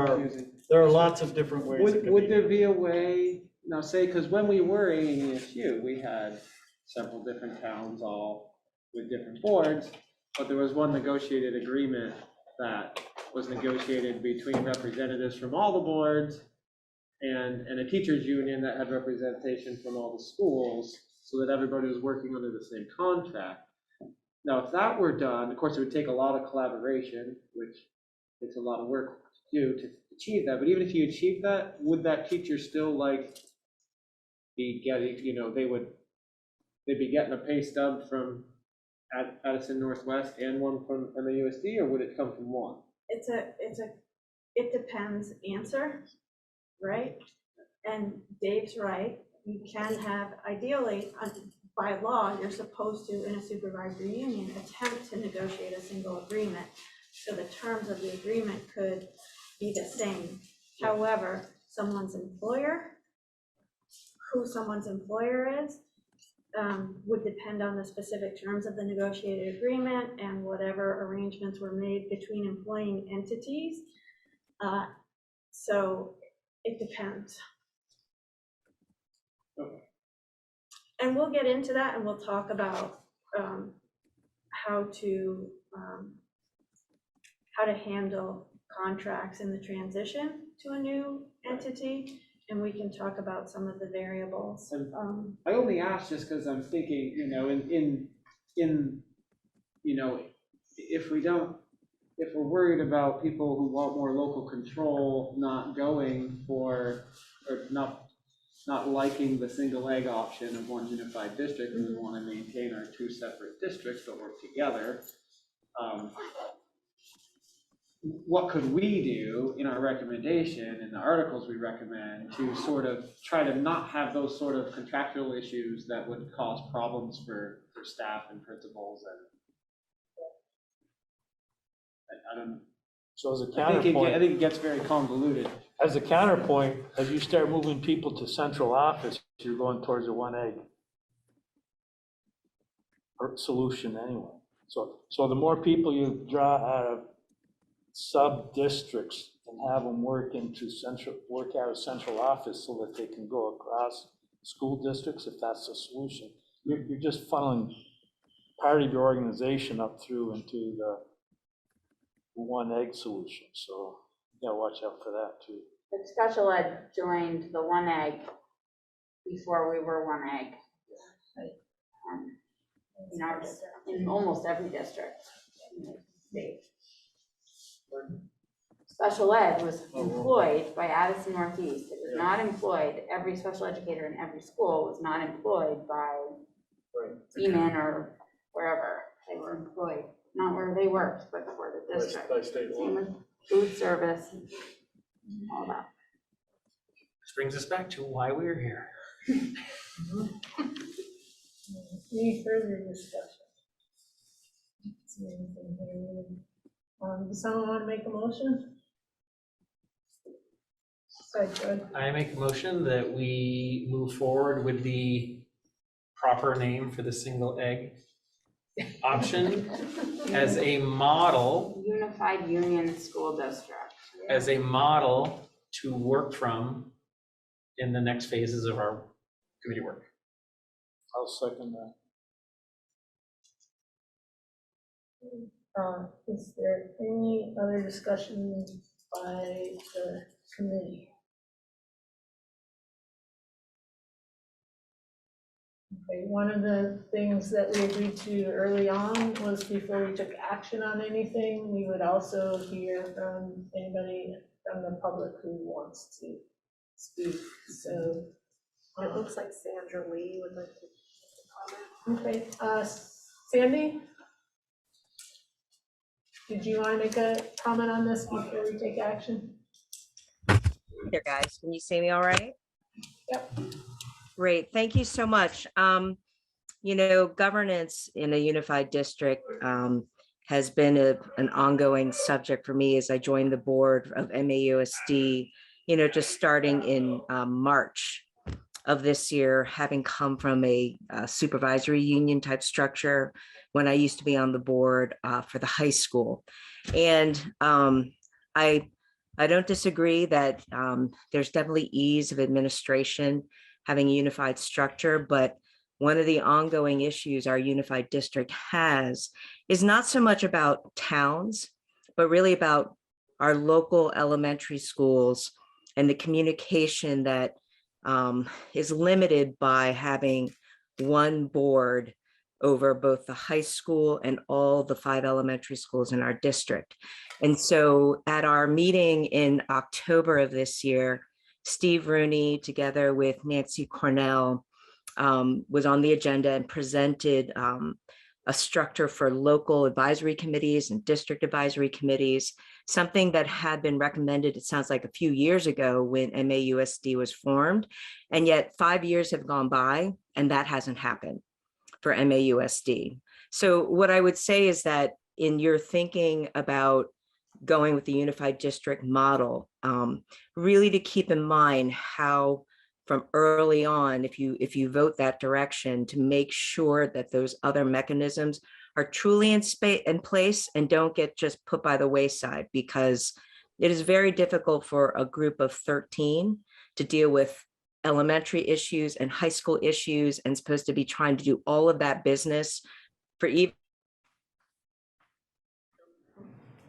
are lots of different ways. would there be a way, now say, because when we were ANESU, we had several different towns all with different boards, but there was one negotiated agreement that was negotiated between representatives from all the boards and a teachers union that had representation from all the schools, so that everybody was working under the same contract. Now, if that were done, of course, it would take a lot of collaboration, which takes a lot of work to do to achieve that. But even if you achieve that, would that teacher still be getting, they'd be getting a pay stub from Addison Northwest and one from MAUSD, or would it come from one? It depends answer, right? And Dave's right, you can have, ideally, by law, you're supposed to, in a supervisory union, attempt to negotiate a single agreement. So the terms of the agreement could be the same. However, someone's employer, who someone's employer is, would depend on the specific terms of the negotiated agreement and whatever arrangements were made between employing entities. So it depends. Okay. And we'll get into that and we'll talk about how to handle contracts in the transition to a new entity. And we can talk about some of the variables. I only ask just because I'm thinking, you know, you know, if we're worried about people who want more local control not going for, or not liking the single leg option of one unified district, and we want to maintain our two separate districts but work together, what could we do in our recommendation, in the articles we recommend, to sort of try to not have those sort of contractual issues that would cause problems for staff and principals? And I don't. So as a I think counterpoint, it gets very convoluted. as a counterpoint, as you start moving people to central office, you're going towards a one egg solution anyway. So the more people you draw out of sub-districts and have them work out of central office so that they can go across school districts, if that's the solution. You're just funneling part of your organization up through into the one egg solution. So you gotta watch out for that too. But special ed joined the one egg before we were one egg. In almost every district in the state. Special ed was employed by Addison Northeast. It was not employed, every special educator in every school was not employed by Beeman or wherever. They were employed, not where they worked, but for the district. By state law. Same with food service and all that. Which brings us back to why we're here. Any further discussion? Does someone want to make a motion? I make a motion that we move forward with the proper name for the single egg option as a model. Unified Union School District. As a model to work from in the next phases of our committee work. I'll second that. Is there any other discussion by the committee? Okay, one of the things that we agreed to early on was before we took action on anything, we would also hear from anybody from the public who wants to speak. So it looks like Sandra Lee would like to comment. Okay, Sandy? Did you want to make a comment on this before we take action? Hey there, guys. Can you see me all right? Yep. Great. Thank you so much. You know, governance in a unified district has been an ongoing subject for me as I joined the board of MAUSD, you know, just starting in March of this year, having come from a supervisory union type structure when I used to be on the board for the high school. And I don't disagree that there's definitely ease of administration having a unified structure, but one of the ongoing issues our unified district has is not so much about towns, but really about our local elementary schools and the communication that is limited by having one board over both the high school and all the 5 elementary schools in our district. And so at our meeting in October of this year, Steve Rooney, together with Nancy Cornell, was on the agenda and presented a structure for local advisory committees and district advisory committees, something that had been recommended, it sounds like a few years ago when MAUSD was formed, and yet 5 years have gone by and that hasn't happened for MAUSD. So what I would say is that in your thinking about going with the unified district model, really to keep in mind how from early on, if you vote that direction, to make sure that those other mechanisms are truly in place and don't get just put by the wayside, because it is very difficult for a group of 13 to deal with elementary issues and high school issues and supposed to be trying to do all of that business for even.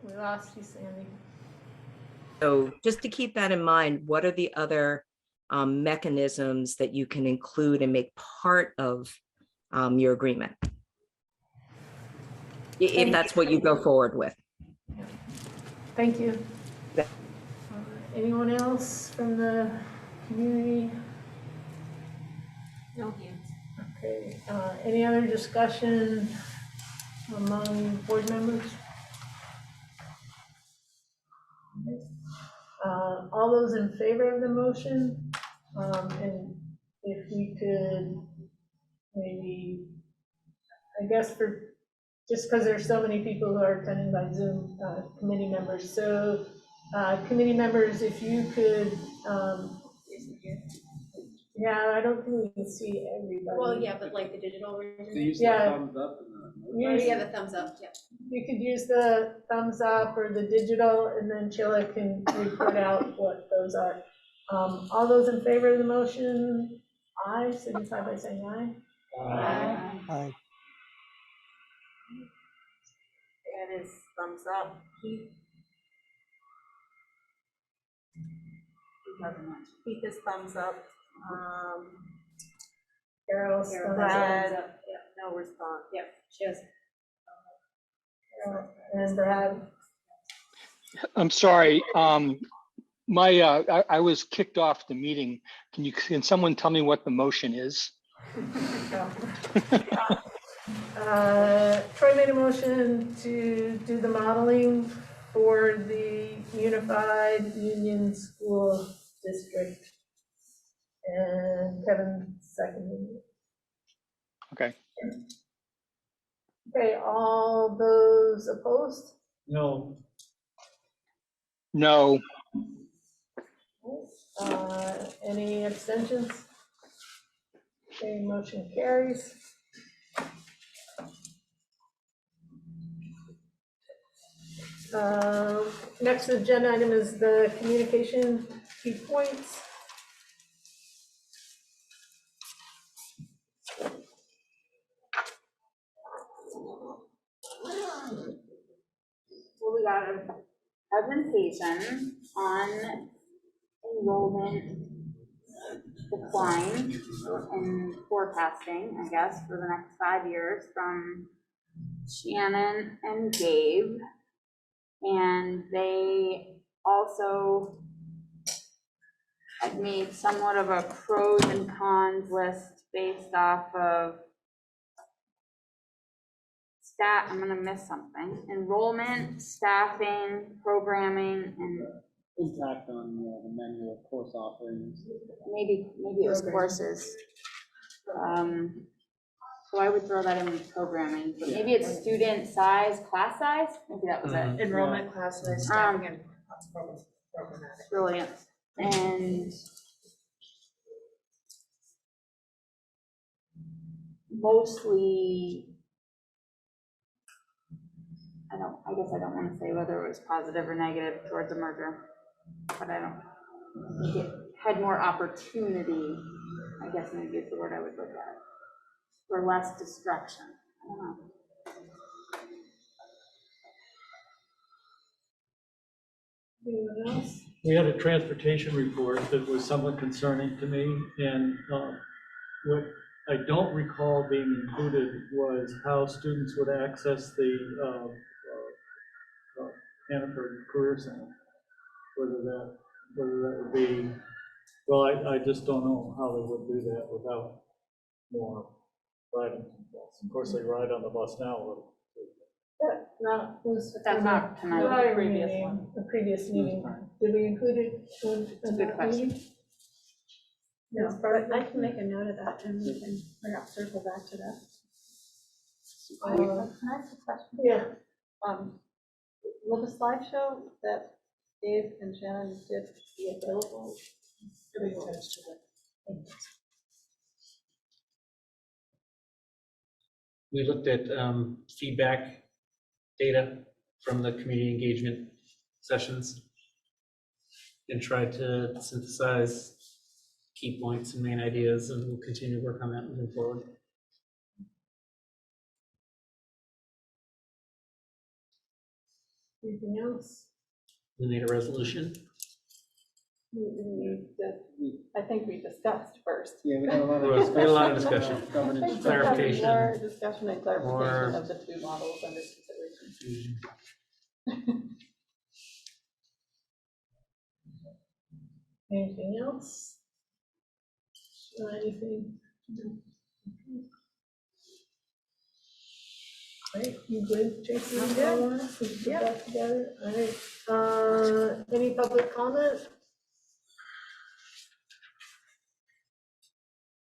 We lost you, Sandy. So just to keep that in mind, what are the other mechanisms that you can include and make part of your agreement, if that's what you go forward with? Thank you. Anyone else from the community? No hands. Okay, any other discussion among board members? All those in favor of the motion, and if we could maybe, I guess for, just because there's so many people who are attending by Zoom, committee members. So committee members, if you could, yeah, I don't think we can see everybody. Well, yeah, but like the digital version. So use the Yeah. thumbs up and You already have a thumbs up, yeah. You could use the thumbs up or the digital, and then Chilla can report out what those are. All those in favor of the motion, aye, signify by saying aye. Aye. That is thumbs up. Keith is thumbs up. Carol's Carol, thumbs Brad, up. no response. Yeah, she has. And Brad, I'm sorry. I was kicked off the meeting. Can someone tell me what the motion is? Troy made a motion to do the modeling for the Unified Union School District. And Kevin seconded it. Okay. Okay, all those opposed? No, No. Any abstentions? Okay, motion carries. Next agenda item is the communication key points. Well, we got a presentation on enrollment decline and forecasting, I guess, for the next 5 years from Shannon and Gabe. And they also had made somewhat of a pros and cons list based off of I'm gonna miss something, enrollment, staffing, programming, and impact on the menu of course offerings. maybe it was courses. So I would throw that in with programming, but maybe it's student size, class size, maybe that was it. Enrollment, class size, staffing, and programmatic. Brilliant. And mostly, I guess I don't want to say whether it was positive or negative towards the merger, but I don't think it had more opportunity, I guess maybe is the word I would look at, or less destruction. I don't know. Anyone else? we had a transportation report that was somewhat concerning to me, and what I don't recall being included was how students would access the Hannaford Career Center. Whether that would be, well, I just don't know how they would do that without more ride on the bus. Of course, they ride on the bus now a little. Was. But that's not tonight. Prior Previous meeting, one. the previous meeting, did we include it in good that question. meeting? No, As part of but I can make a note of that and we can perhaps circle back to that. Can I ask a question? Yeah. Will the slideshow that Dave and Shannon did be available? We looked at feedback data from the community engagement sessions and tried to synthesize key points and main ideas, and we'll continue to work on that moving forward. Anything else? We need a resolution. I think we discussed first. Yeah, we had a lot We had a lot of discussion. I think we're having Clarification. More discussion and clarification More- of the two models under consideration. Anything else? Anything? Great, you good, Jason? I'm good. We put that together, all right. Any public comment?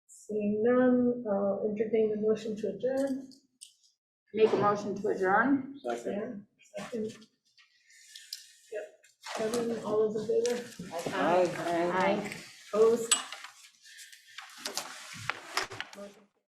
Seeing none, I'll entertain the motion to adjourn. Make a motion to adjourn? Second. Yep. Kevin, all those in favor? Aye. Opposed?